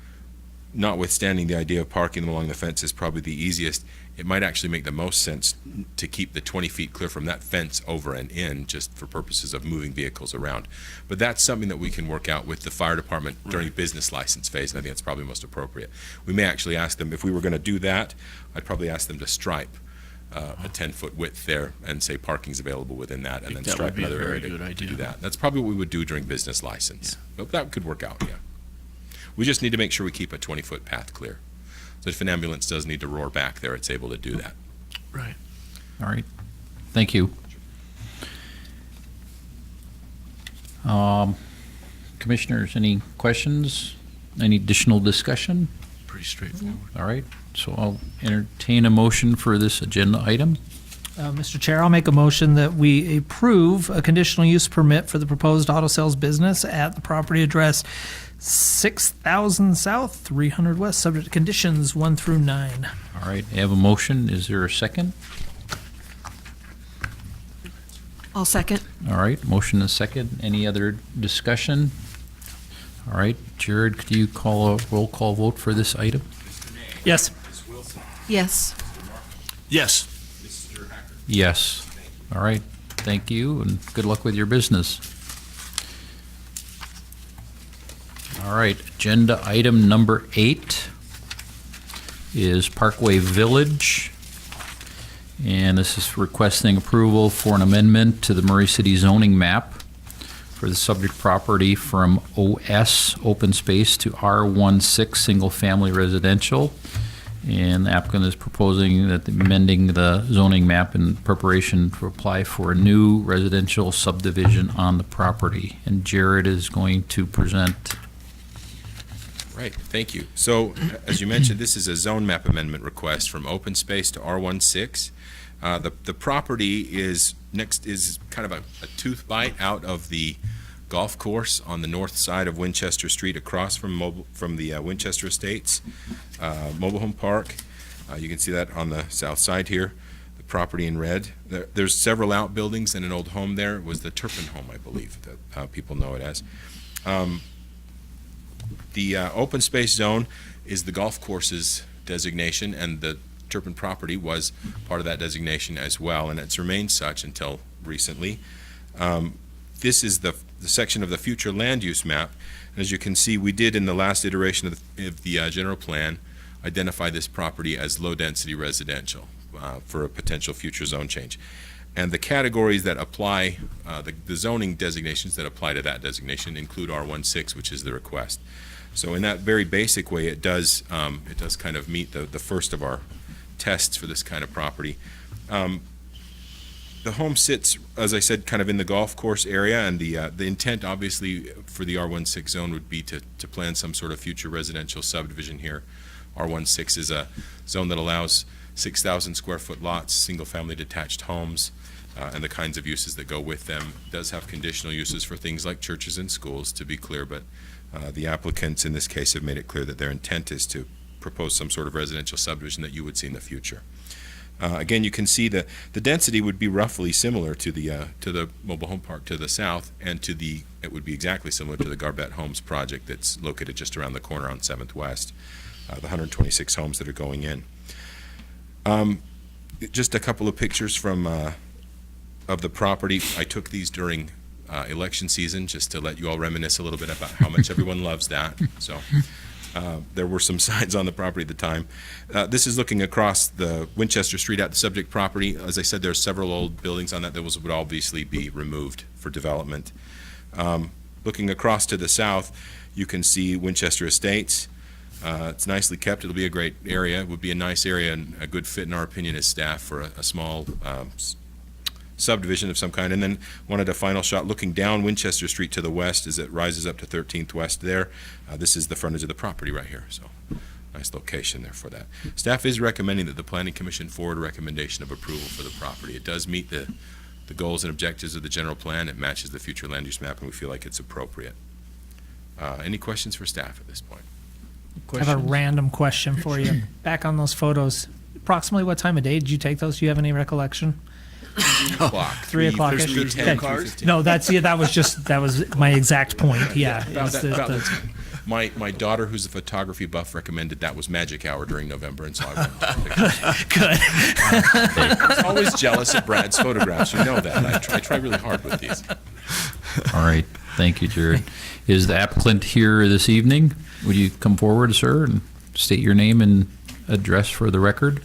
notwithstanding the idea of parking them along the fence is probably the easiest, it might actually make the most sense to keep the 20 feet clear from that fence over and in, just for purposes of moving vehicles around. But that's something that we can work out with the fire department during business license phase, and I think that's probably most appropriate. We may actually ask them, if we were going to do that, I'd probably ask them to stripe a 10-foot width there and say parking's available within that, and think then that stripe would be a another very area good to idea. do that. That's probably what we would do during business license. But that could work out, yeah. We just need to make sure we keep a 20-foot path clear. So if an ambulance does need to roar back there, it's able to do that. Right. All right, thank you. Commissioners, any questions? Any additional discussion? Pretty straightforward. All right, so I'll entertain a motion for this agenda item. Mr. Chair, I'll make a motion that we approve a conditional use permit for the proposed auto sales business at the property address 6,000 South, 300 West, subject to conditions 1 through 9. All right, I have a motion. Is there a second? I'll second. All right, motion and a second. Any other discussion? All right, Jared, could you call a roll call vote for this item? Yes. Yes. Yes. Yes. All right, thank you, and good luck with your business. All right, agenda item number 8 is Parkway Village. And this is requesting approval for an amendment to the Murray City zoning map for the subject property from OS, open space, to R16, single-family residential. And the applicant is proposing that amending the zoning map in preparation to apply for a new residential subdivision on the property. And Jared is going to present. Right, thank you. So, as you mentioned, this is a zone map amendment request from open space to R16. The property is kind of a tooth bite out of the golf course on the north side of Winchester Street, across from the Winchester Estates mobile home park. You can see that on the south side here, the property in red. There's several outbuildings and an old home there. It was the Turpin home, I believe, that people know it as. The open space zone is the golf course's designation, and the Turpin property was part of that designation as well, and it's remained such until recently. This is the section of the future land use map. And as you can see, we did in the last iteration of the general plan identify this property as low-density residential for a potential future zone change. And the categories that apply, the zoning designations that apply to that designation include R16, which is the request. So in that very basic way, it does kind of meet the first of our tests for this kind of property. The home sits, as I said, kind of in the golf course area, and the intent, obviously, for the R16 zone would be to plan some sort of future residential subdivision here. R16 is a zone that allows 6,000 square foot lots, single-family detached homes, and the kinds of uses that go with them. It does have conditional uses for things like churches and schools, to be clear, but the applicants in this case have made it clear that their intent is to propose some sort of residential subdivision that you would see in the future. Again, you can see the density would be roughly similar to the mobile home park to the south, and it would be exactly similar to the Garbett Homes project that's located just around the corner on 7th West, the 126 homes that are going in. Just a couple of pictures from of the property. I took these during election season just to let you all reminisce a little bit about how much everyone loves that. So. There were some signs on the property at the time. This is looking across the Winchester Street at the subject property. As I said, there are several old buildings on that would obviously be removed for development. Looking across to the south, you can see Winchester Estates. It's nicely kept. It'll be a great area. It would be a nice area and a good fit, in our opinion, as staff for a small subdivision of some kind. And then wanted a final shot looking down Winchester Street to the west as it rises up to 13th West there. This is the frontage of the property right here, so nice location there for that. Staff is recommending that the Planning Commission forward a recommendation of approval for the property. It does meet the goals and objectives of the general plan. It matches the future land use map, and we feel like it's appropriate. Any questions for staff at this point? I have a random question for you. Back on those photos, approximately what time of day did you take those? Do you have any recollection? 3 o'clock. 3 o'clock. There's 3:10, 3:15. No, that was my exact point. Yeah. About that time. My daughter, who's a photography buff, recommended that was magic hour during November, and so I went. Good. I'm always jealous of Brad's photographs. You know that. I try really hard with these. All right, thank you, Jared. Is the applicant here this evening? Would you come forward, sir, and state your name and address for the record?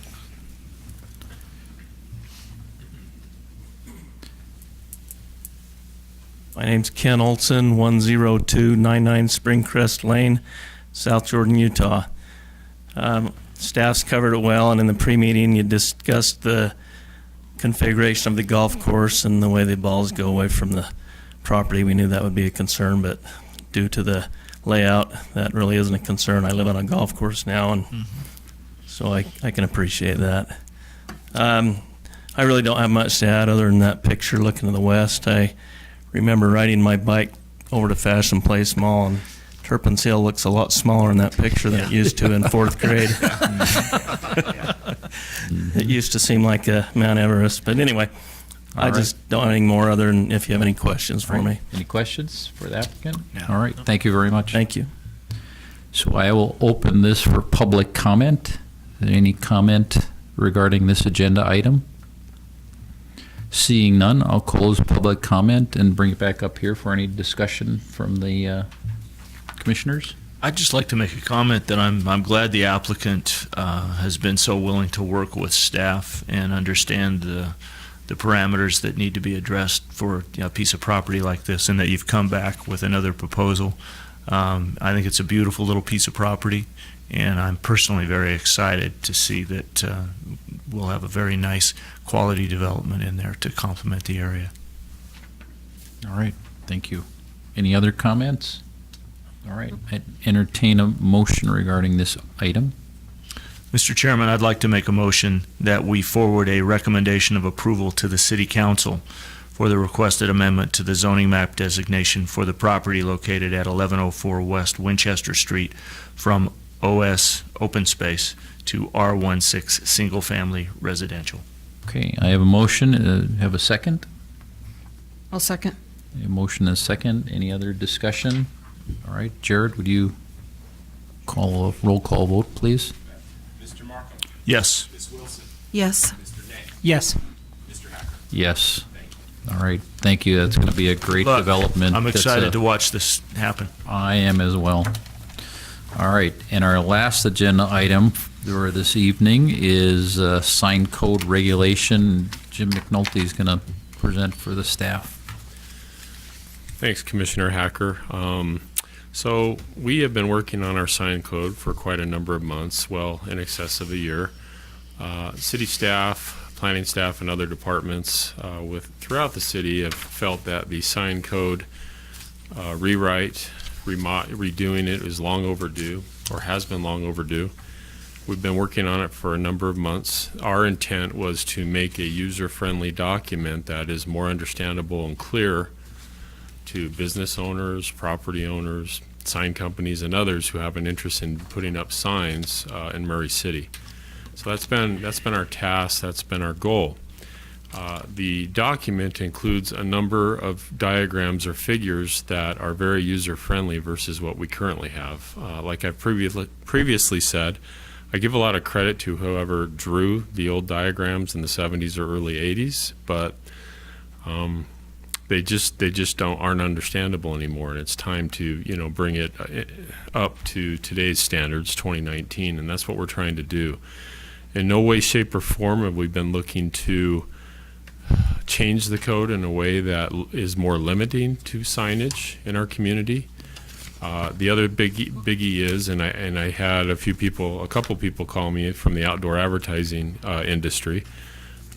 My name's Ken Olson, 10299 Springcrest Lane, South Jordan, Utah. Staff's covered it well, and in the pre-meeting, you discussed the configuration of the golf course and the way the balls go away from the property. We knew that would be a concern, but due to the layout, that really isn't a concern. I live on a golf course now, and so I can appreciate that. I really don't have much to add other than that picture looking to the west. I remember riding my bike over to Fashion Place Mall, and Turpin's Hill looks a lot smaller in that picture than it used to in fourth grade. It used to seem like Mount Everest. But anyway, I just don't have any more other than if you have any questions for me. Any questions for the applicant? All right, thank you very much. Thank you. So I will open this for public comment. Is there any comment regarding this agenda item? Seeing none, I'll close public comment and bring it back up here for any discussion from the commissioners. I'd just like to make a comment that I'm glad the applicant has been so willing to work with staff and understand the parameters that need to be addressed for a piece of property like this, and that you've come back with another proposal. I think it's a beautiful little piece of property, and I'm personally very excited to see that we'll have a very nice quality development in there to complement the area. All right, thank you. Any other comments? All right, I'd entertain a motion regarding this item. Mr. Chairman, I'd like to make a motion that we forward a recommendation of approval to the City Council for the requested amendment to the zoning map designation for the property located at 1104 West Winchester Street from OS Open Space to R16 Single Family Residential. Okay, I have a motion. Have a second? I'll second. A motion and a second. Any other discussion? All right, Jared, would you call a roll call vote, please? Mr. Markham. Yes. Ms. Wilson. Yes. Mr. Nay. Yes. Mr. Hacker. Yes. All right, thank you. That's going to be a great Look, development. I'm That's excited to watch this happen. I am as well. All right, and our last agenda item for this evening is sign code regulation. Jim McNulty is going to present for the staff. Thanks, Commissioner Hacker. So we have been working on our sign code for quite a number of months, well, in excess of a year. City staff, planning staff, and other departments throughout the city have felt that the sign code rewrite, redoing it is long overdue, or has been long overdue. We've been working on it for a number of months. Our intent was to make a user-friendly document that is more understandable and clear to business owners, property owners, sign companies, and others who have an interest in putting up signs in Murray City. So that's been our task. That's been our goal. The document includes a number of diagrams or figures that are very user-friendly versus what we currently have. Like I've previously said, I give a lot of credit to whoever drew the old diagrams in the 70s or early 80s, but they just aren't understandable anymore, and it's time to bring it up to today's standards, 2019, and that's what we're trying to do. In no way, shape, or form have we been looking to change the code in a way that is more limiting to signage in our community. The other biggie is, and I had a couple people call me from the outdoor advertising industry.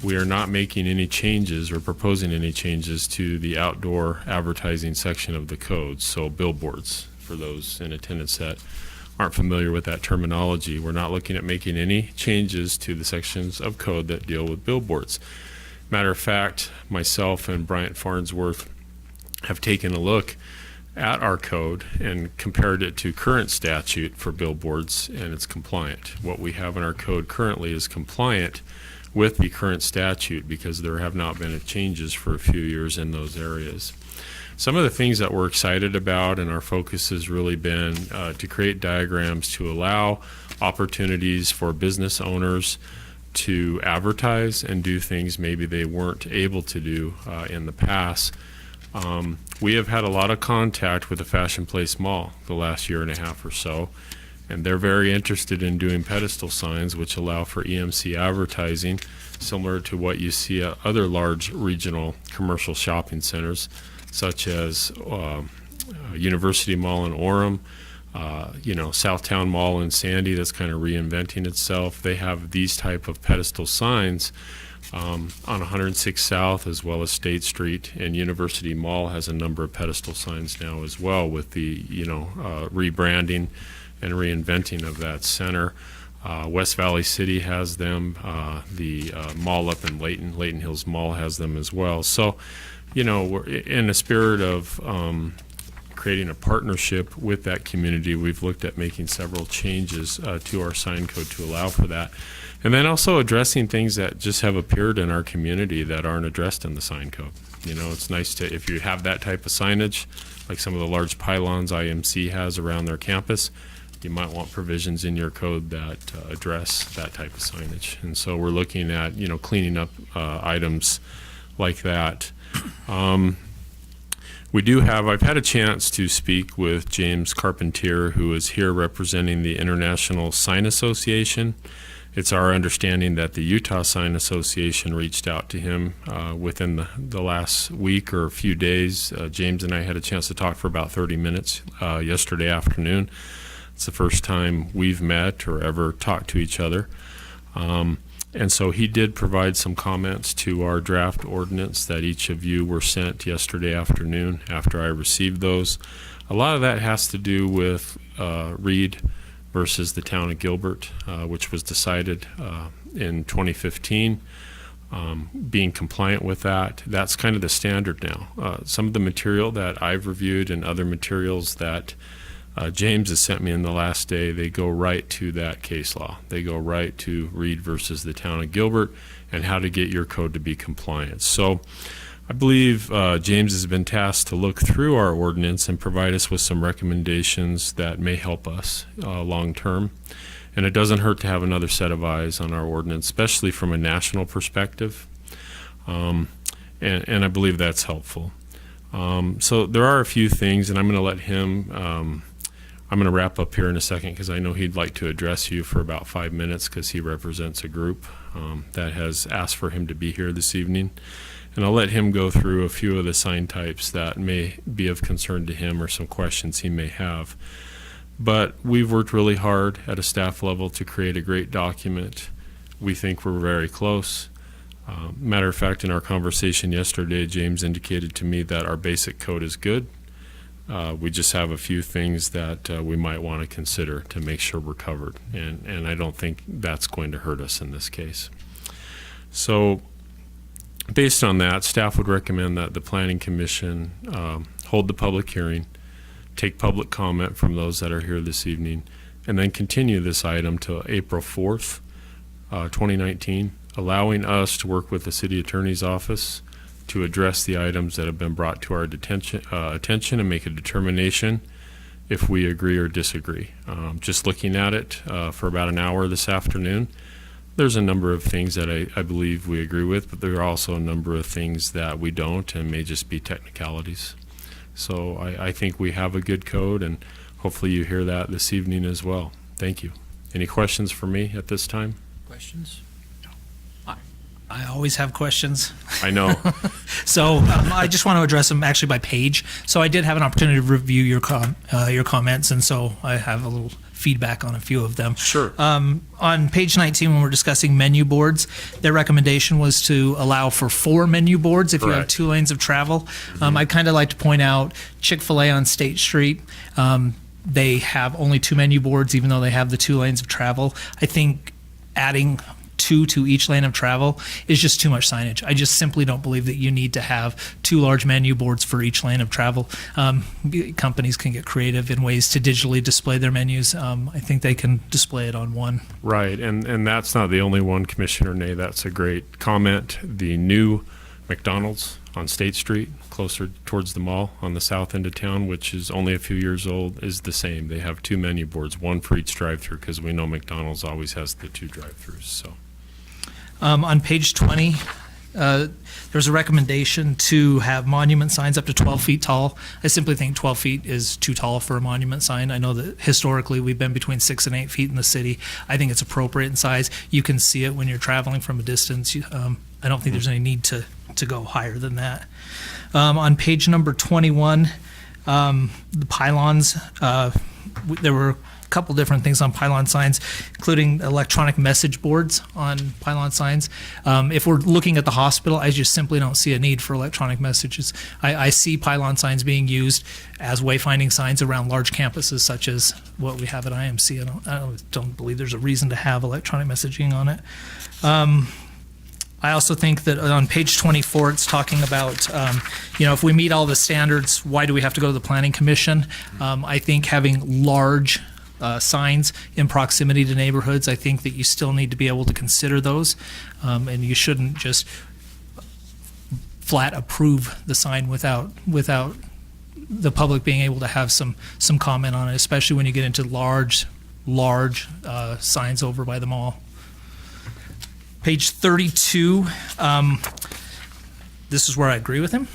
We are not making any changes or proposing any changes to the outdoor advertising section of the code. So billboards, for those in attendance that aren't familiar with that terminology, we're not looking at making any changes to the sections of code that deal with billboards. Matter of fact, myself and Bryant Farnsworth have taken a look at our code and compared it to current statute for billboards, and it's compliant. What we have in our code currently is compliant with the current statute because there have not been changes for a few years in those areas. Some of the things that we're excited about, and our focus has really been to create diagrams to allow opportunities for business owners to advertise and do things maybe they weren't able to do in the past. We have had a lot of contact with the Fashion Place Mall the last year and a half or so, and they're very interested in doing pedestal signs which allow for EMC advertising, similar to what you see at other large regional commercial shopping centers. such as University Mall in Orem, Southtown Mall in Sandy that's kind of reinventing itself. They have these type of pedestal signs on 106 South as well as State Street, and University Mall has a number of pedestal signs now as well with the rebranding and reinventing of that center. West Valley City has them. The mall up in Layton Hills Mall has them as well. So, we're in a spirit of creating a partnership with that community. We've looked at making several changes to our sign code to allow for that. And then also addressing things that just have appeared in our community that aren't addressed in the sign code. It's nice to, if you have that type of signage, like some of the large pylons IMC has around their campus, you might want provisions in your code that address that type of signage. And so we're looking at, cleaning up items like that. I've had a chance to speak with James Carpentier, who is here representing the International Sign Association. It's our understanding that the Utah Sign Association reached out to him within the last week or a few days. James and I had a chance to talk for about 30 minutes yesterday afternoon. It's the first time we've met or ever talked to each other. And so he did provide some comments to our draft ordinance that each of you were sent yesterday afternoon after I received those. A lot of that has to do with Reed versus the town of Gilbert, which was decided in 2015. Being compliant with that, that's kind of the standard now. Some of the material that I've reviewed and other materials that James has sent me in the last day, they go right to that case law. They go right to Reed versus the town of Gilbert and how to get your code to be compliant. So I believe James has been tasked to look through our ordinance and provide us with some recommendations that may help us long term. And it doesn't hurt to have another set of eyes on our ordinance, especially from a national perspective. And I believe that's helpful. So there are a few things, and I'm going to let him, I'm going to wrap up here in a second because I know he'd like to address you for about 5 minutes because he represents a group that has asked for him to be here this evening. And I'll let him go through a few of the sign types that may be of concern to him or some questions he may have. But we've worked really hard at a staff level to create a great document. We think we're very close. Matter of fact, in our conversation yesterday, James indicated to me that our basic code is good. We just have a few things that we might want to consider to make sure we're covered. And I don't think that's going to hurt us in this case. So based on that, staff would recommend that the Planning Commission hold the public hearing, take public comment from those that are here this evening, and then continue this item to April 4th, 2019, allowing us to work with the City Attorney's Office to address the items that have been brought to our attention and make a determination if we agree or disagree. Just looking at it for about an hour this afternoon, there's a number of things that I believe we agree with, but there are also a number of things that we don't and may just be technicalities. So I think we have a good code, and hopefully you hear that this evening as well. Thank you. Any questions for me at this time? Questions? I always have questions. I know. So I just want to address them actually by page. So I did have an opportunity to review your comments, and so I have a little feedback on a few of them. Sure. On page 19, when we're discussing menu boards, their recommendation was to allow for 4 menu boards if you have Correct. 2 lanes of travel. I'd kind of like to point out Chick-fil-A on State Street. They have only 2 menu boards, even though they have the 2 lanes of travel. I think adding 2 to each lane of travel is just too much signage. I just simply don't believe that you need to have 2 large menu boards for each lane of travel. Companies can get creative in ways to digitally display their menus. I think they can display it on one. Right, and that's not the only one, Commissioner Ney. That's a great comment. The new McDonald's on State Street, closer towards the mall on the south end of town, which is only a few years old, is the same. They have 2 menu boards, one for each drive-through, because we know McDonald's always has the 2 drive-throughs. So. On page 20, there's a recommendation to have monument signs up to 12 feet tall. I simply think 12 feet is too tall for a monument sign. I know that historically we've been between 6 and 8 feet in the city. I think it's appropriate in size. You can see it when you're traveling from a distance. I don't think there's any need to go higher than that. On page number 21, the pylons, there were a couple different things on pylon signs, including electronic message boards on pylon signs. If we're looking at the hospital, I just simply don't see a need for electronic messages. I see pylon signs being used as wayfinding signs around large campuses such as what we have at IMC. I don't believe there's a reason to have electronic messaging on it. I also think that on page 24, it's talking about, if we meet all the standards, why do we have to go to the Planning Commission? I think having large signs in proximity to neighborhoods, I think that you still need to be able to consider those, and you shouldn't just flat approve the sign without the public being able to have some comment on it, especially when you get into large signs over by the mall. Page 32, this is where I agree with him.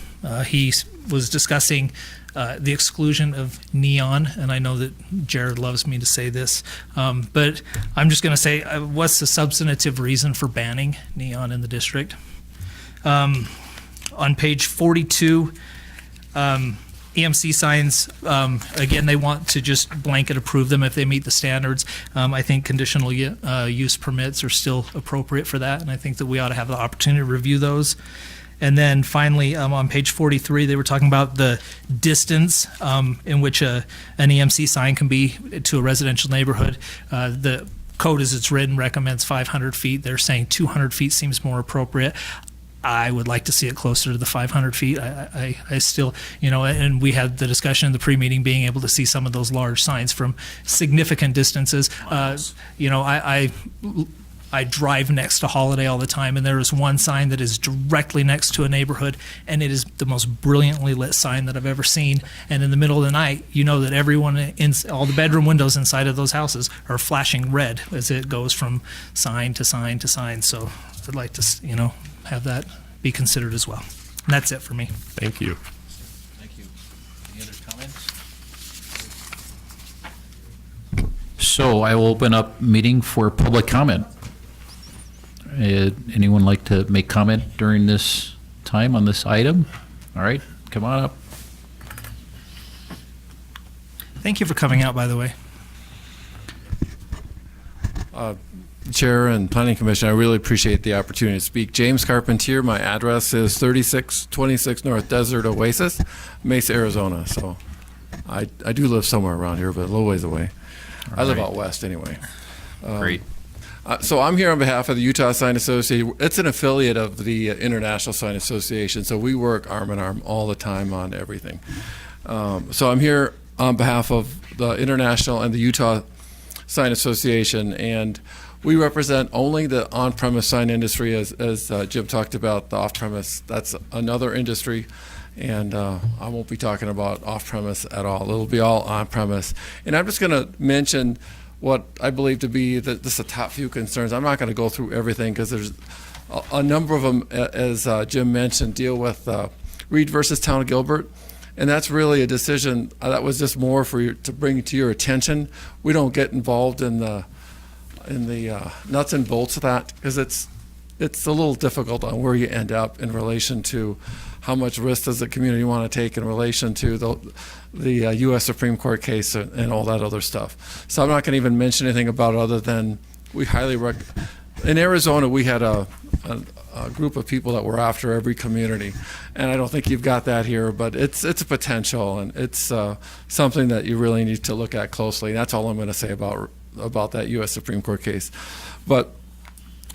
He was discussing the exclusion of neon, and I know that Jared loves me to say this, but I'm just going to say, what's the substantive reason for banning neon in the district? On page 42, EMC signs, again, they want to just blanket approve them if they meet the standards. I think conditional use permits are still appropriate for that, and I think that we ought to have the opportunity to review those. And then finally, on page 43, they were talking about the distance in which an EMC sign can be to a residential neighborhood. The code as it's written recommends 500 feet. They're saying 200 feet seems more appropriate. I would like to see it closer to the 500 feet. I still, and we had the discussion in the pre-meeting being able to see some of those large signs from significant distances. I drive next to Holiday all the time, and there is one sign that is directly next to a neighborhood, and it is the most brilliantly lit sign that I've ever seen. And in the middle of the night, you know that everyone in all the bedroom windows inside of those houses are flashing red as it goes from sign to sign to sign. So I'd like to, have that be considered as well. And that's it for me. Thank you. Thank you. Any other comments? So I will open up meeting for public comment. Anyone like to make comment during this time on this item? All right, come on up. Thank you for coming out, by the way. Chair and Planning Commission, I really appreciate the opportunity to speak. James Carpentier, my address is 3626 North Desert Oasis, Mesa, Arizona. So I do live somewhere around here, but a little ways away. I live out west anyway. Great. So I'm here on behalf of the Utah Sign Association. It's an affiliate of the International Sign Association, so we work arm in arm all the time on everything. So I'm here on behalf of the International and the Utah Sign Association, and we represent only the on-premise sign industry, as Jim talked about. The off-premise, that's another industry, and I won't be talking about off-premise at all. It'll be all on-premise. And I'm just going to mention what I believe to be just the top few concerns. I'm not going to go through everything because there's a number of them, as Jim mentioned, deal with Reed versus Town of Gilbert. And that's really a decision that was just more for you to bring to your attention. We don't get involved in the nuts and bolts of that because it's a little difficult on where you end up in relation to how much risk does the community want to take in relation to the U.S. Supreme Court case and all that other stuff. So I'm not going to even mention anything about it other than we highly in Arizona, we had a group of people that were after every community, and I don't think you've got that here, but it's a potential, and it's something that you really need to look at closely. And that's all I'm going to say about that U.S. Supreme Court case. But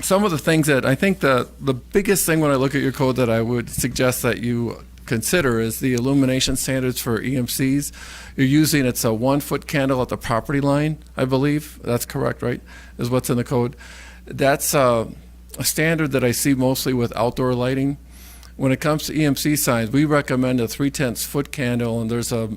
some of the things that I think the biggest thing when I look at your code that I would suggest that you consider is the illumination standards for EMCs. You're using, it's a 1-foot candle at the property line, I believe. That's correct, right? Is what's in the code. That's a standard that I see mostly with outdoor lighting. When it comes to EMC signs, we recommend a 3/10 foot candle, and there's a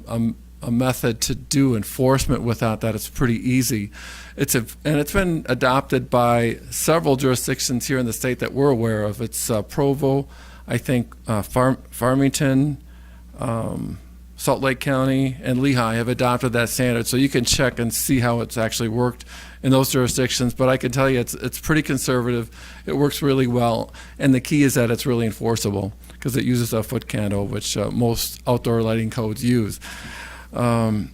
a method to do enforcement without that. It's pretty easy. And it's been adopted by several jurisdictions here in the state that we're aware of. It's Provo, I think Farmington, Salt Lake County, and Lehigh have adopted that standard. So you can check and see how it's actually worked in those jurisdictions. But I can tell you it's pretty conservative. It works really well. And the key is that it's really enforceable because it uses a foot candle, which most outdoor lighting codes use. And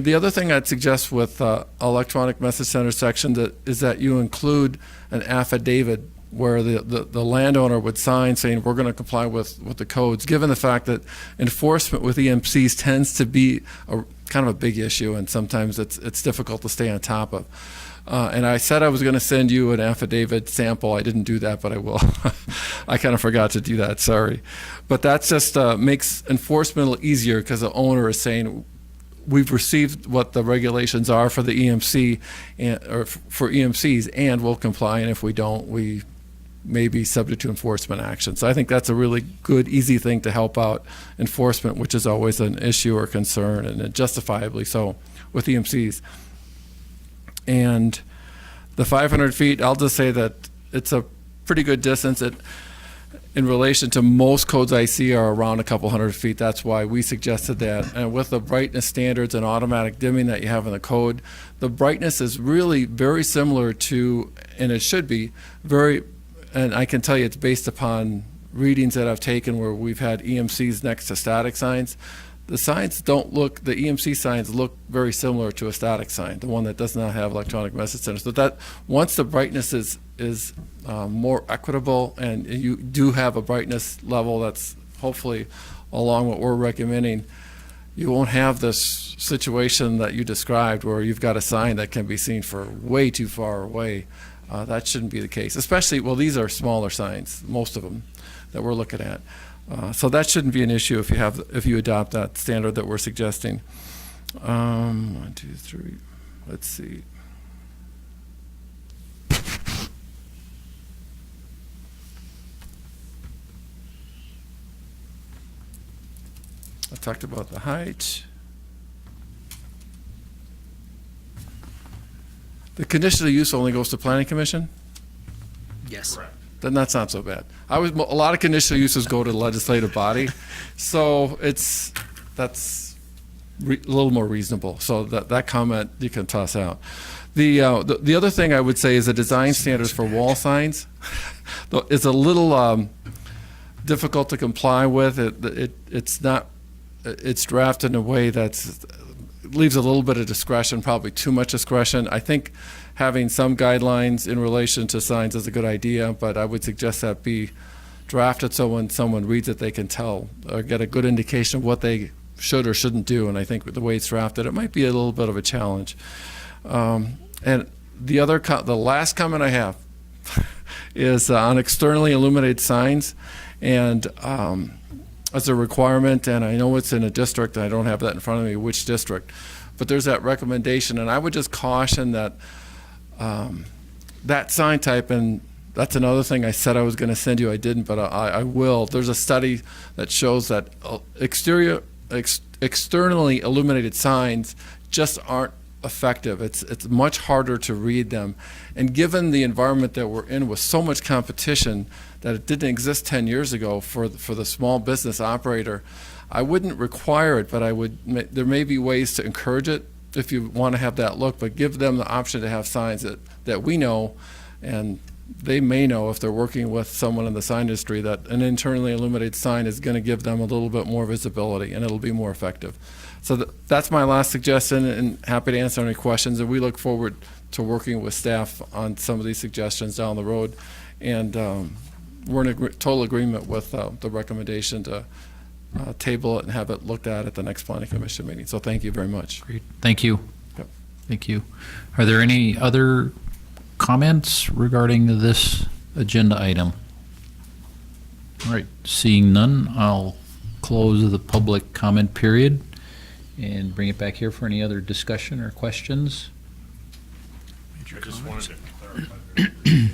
the other thing I'd suggest with electronic message center section is that you include an affidavit where the landowner would sign saying we're going to comply with the codes, given the fact that enforcement with EMCs tends to be kind of a big issue, and sometimes it's difficult to stay on top of. And I said I was going to send you an affidavit sample. I didn't do that, but I will. I kind of forgot to do that, sorry. But that just makes enforcement a little easier because the owner is saying, we've received what the regulations are for the EMC or for EMCs, and we'll comply. And if we don't, we may be subject to enforcement action. So I think that's a really good, easy thing to help out enforcement, which is always an issue or concern, and justifiably so with EMCs. And the 500 feet, I'll just say that it's a pretty good distance. In relation to most codes I see are around a couple hundred feet. That's why we suggested that. And with the brightness standards and automatic dimming that you have in the code, the brightness is really very similar to, and it should be, and I can tell you it's based upon readings that I've taken where we've had EMCs next to static signs. The signs the EMC signs look very similar to a static sign, the one that does not have electronic message center. So that once the brightness is more equitable and you do have a brightness level that's hopefully along what we're recommending, you won't have this situation that you described where you've got a sign that can be seen for way too far away. That shouldn't be the case, especially, well, these are smaller signs, most of them that we're looking at. So that shouldn't be an issue if you adopt that standard that we're suggesting. 1, 2, 3. Let's see. I talked about the height. The conditional use only goes to Planning Commission? Yes. Then that's not so bad. A lot of conditional uses go to the legislative body, so that's a little more reasonable. So that comment you can toss out. The other thing I would say is the design standards for wall signs is a little difficult to comply with. It's drafted in a way that leaves a little bit of discretion, probably too much discretion. I think having some guidelines in relation to signs is a good idea, but I would suggest that be drafted so when someone reads it, they can tell or get a good indication of what they should or shouldn't do. And I think with the way it's drafted, it might be a little bit of a challenge. And the last comment I have is on externally illuminated signs, and as a requirement, and I know it's in a district, and I don't have that in front of me, which district, but there's that recommendation, and I would just caution that that sign type, and that's another thing I said I was going to send you, I didn't, but I will. There's a study that shows that externally illuminated signs just aren't effective. It's much harder to read them, and given the environment that we're in with so much competition that it didn't exist 10 years ago for the small business operator, I wouldn't require it, but there may be ways to encourage it if you want to have that look, but give them the option to have signs that we know, and they may know if they're working with someone in the sign industry that an internally illuminated sign is going to give them a little bit more visibility and it'll be more effective. So that's my last suggestion, and happy to answer any questions, and we look forward to working with staff on some of these suggestions down the road. And we're in total agreement with the recommendation to table it and have it looked at the next Planning Commission meeting. So thank you very much. Great. Thank you. Yep. Thank you. Are there any other comments regarding this agenda item? All right. Seeing none, I'll close the public comment period and bring it back here for any other discussion or questions. I just wanted to clarify.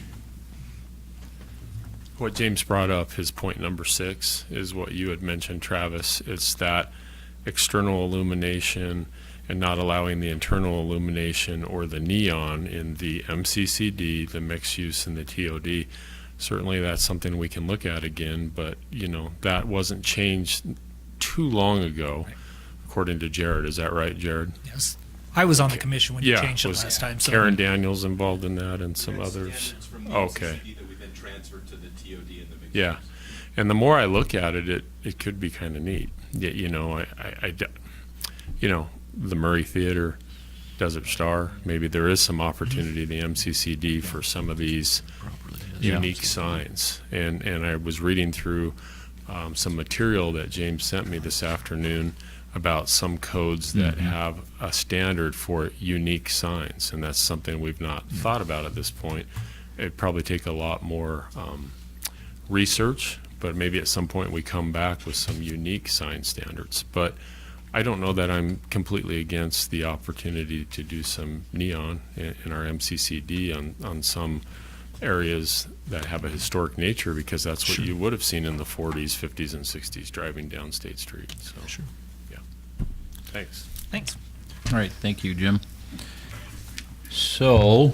What James brought up, his point number 6, is what you had mentioned, Travis. It's that external illumination and not allowing the internal illumination or the neon in the MCCD, the mixed use, and the TOD. Certainly that's something we can look at again, but that wasn't changed too long ago, according to Jared. Is that right, Jared? Yes. I was on the commission when you Yeah, changed it was last time. So Karen Daniels involved in that and some others? Okay. That we then transferred to the TOD and the mixed Yeah, use. and the more I look at it, it could be kind of neat. The Murray Theater, Desert Star, maybe there is some opportunity, the MCCD, for some of these unique signs. And I was reading through some material that James sent me this afternoon about some codes that have a standard for unique signs, and that's something we've not thought about at this point. It'd probably take a lot more research, but maybe at some point we come back with some unique sign standards. But I don't know that I'm completely against the opportunity to do some neon in our MCCD on some areas that have a historic nature, because that's what you would have seen in the 40s, 50s, and 60s driving down State Street. So, yeah. Thanks. Thanks. All right, thank you, Jim. So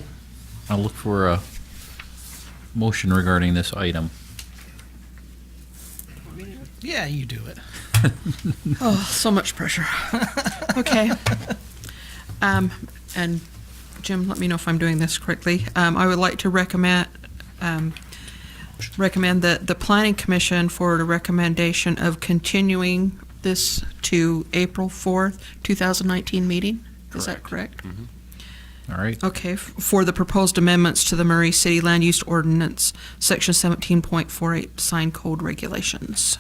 I'll look for a motion regarding this item. Yeah, you do it. Oh, so much pressure. Okay. And Jim, let me know if I'm doing this correctly. I would like to recommend that the Planning Commission forward a recommendation of continuing this to April 4th, 2019 meeting. Is that correct? All right. Okay, for the proposed amendments to the Murray City Land Use Ordinance, Section 17.48 Sign Code Regulations.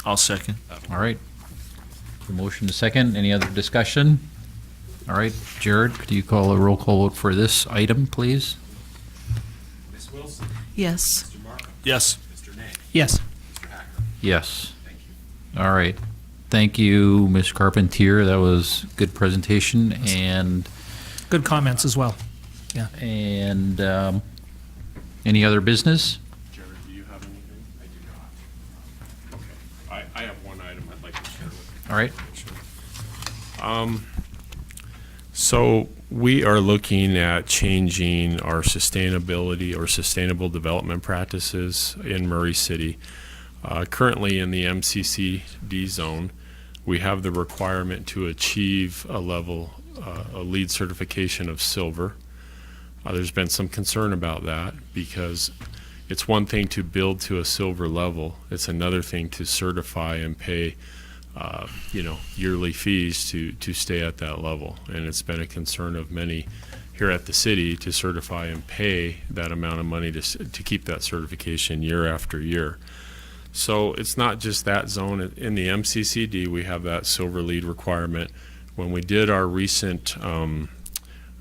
I'll second. All right. The motion to second. Any other discussion? All right, Jared, could you call a roll call vote for this item, please? Ms. Wilson? Yes. Mr. Markham? Yes. Mr. Nay? Yes. Mr. Hacker? Yes. Thank you. All right. Thank you, Ms. Carpentier. That was good presentation and Good comments as well. any other business? Jared, do you have anything? I do not. Okay. I have one item I'd like to share with you. All right. So we are looking at changing our sustainability or sustainable development practices in Murray City. Currently in the MCCD zone, we have the requirement to achieve a LEED certification of silver. There's been some concern about that because it's one thing to build to a silver level. It's another thing to certify and pay yearly fees to stay at that level. And it's been a concern of many here at the city to certify and pay that amount of money to keep that certification year after year. So it's not just that zone. In the MCCD, we have that silver LEED requirement. When we did our recent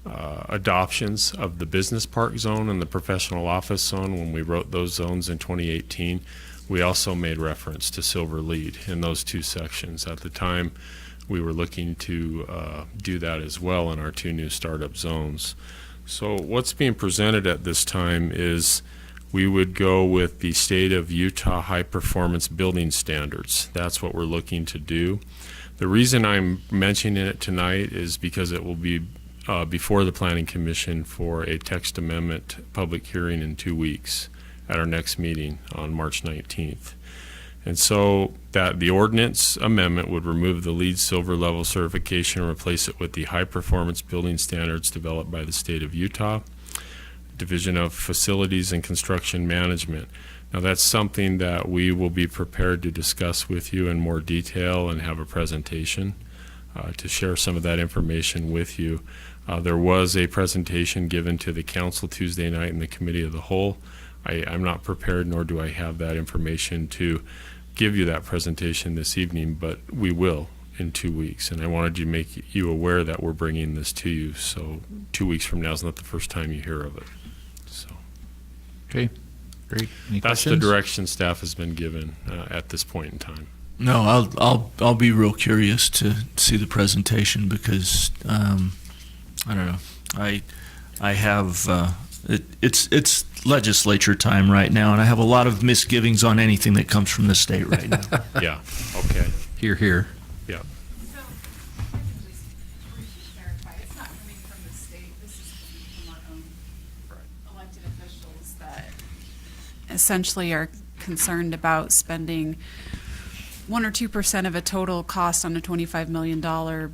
adoptions of the business park zone and the professional office zone, when we wrote those zones in 2018, we also made reference to silver LEED in those two sections. At the time, we were looking to do that as well in our two new startup zones. So what's being presented at this time is we would go with the state of Utah high performance building standards. That's what we're looking to do. The reason I'm mentioning it tonight is because it will be before the Planning Commission for a text amendment public hearing in 2 weeks at our next meeting on March 19th. And so that the ordinance amendment would remove the LEED silver level certification and replace it with the high performance building standards developed by the state of Utah, Division of Facilities and Construction Management. Now that's something that we will be prepared to discuss with you in more detail and have a presentation to share some of that information with you. There was a presentation given to the council Tuesday night in the Committee of the Whole. I'm not prepared, nor do I have that information to give you that presentation this evening, but we will in 2 weeks. And I wanted to make you aware that we're bringing this to you. So 2 weeks from now is not the first time you hear of it. So, Okay, great. Any that's questions? the direction staff has been given at this point in time. No, I'll be real curious to see the presentation because I don't know. I have it's legislature time right now, and I have a lot of misgivings on anything that comes from the state right now. Yeah. Okay. Here, here. Yeah. essentially are concerned about spending 1 or 2% of a total cost on a $25 million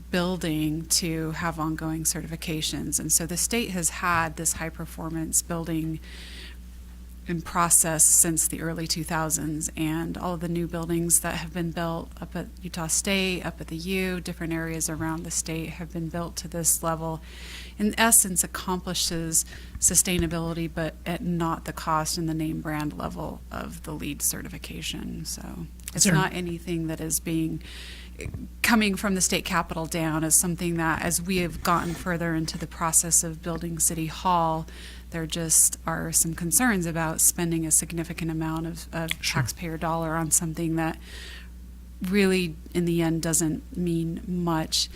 building to have ongoing certifications. And so the state has had this high performance building in process since the early 2000s, and all of the new buildings that have been built up at Utah State, up at the U, different areas around the state have been built to this level. In essence, accomplishes sustainability, but at not the cost and the name brand level of the LEED certification. So it's not anything that is coming from the state capitol down, as something that, as we have gotten further into the process of building City Hall, there just are some concerns about spending a significant amount of taxpayer dollar on something that really, in the end, doesn't mean much,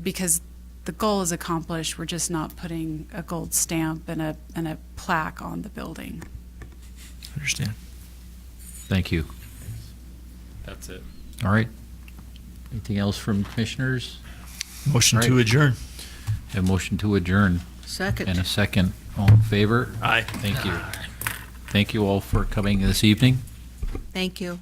because the goal is accomplished. We're just not putting a gold stamp and a plaque on the building. Understand. Thank you. That's it. All right. Anything else from commissioners? Motion All to right. adjourn. A motion to adjourn Second. and a second. All in favor? Aye. Thank you. Thank you all for coming this evening. Thank you.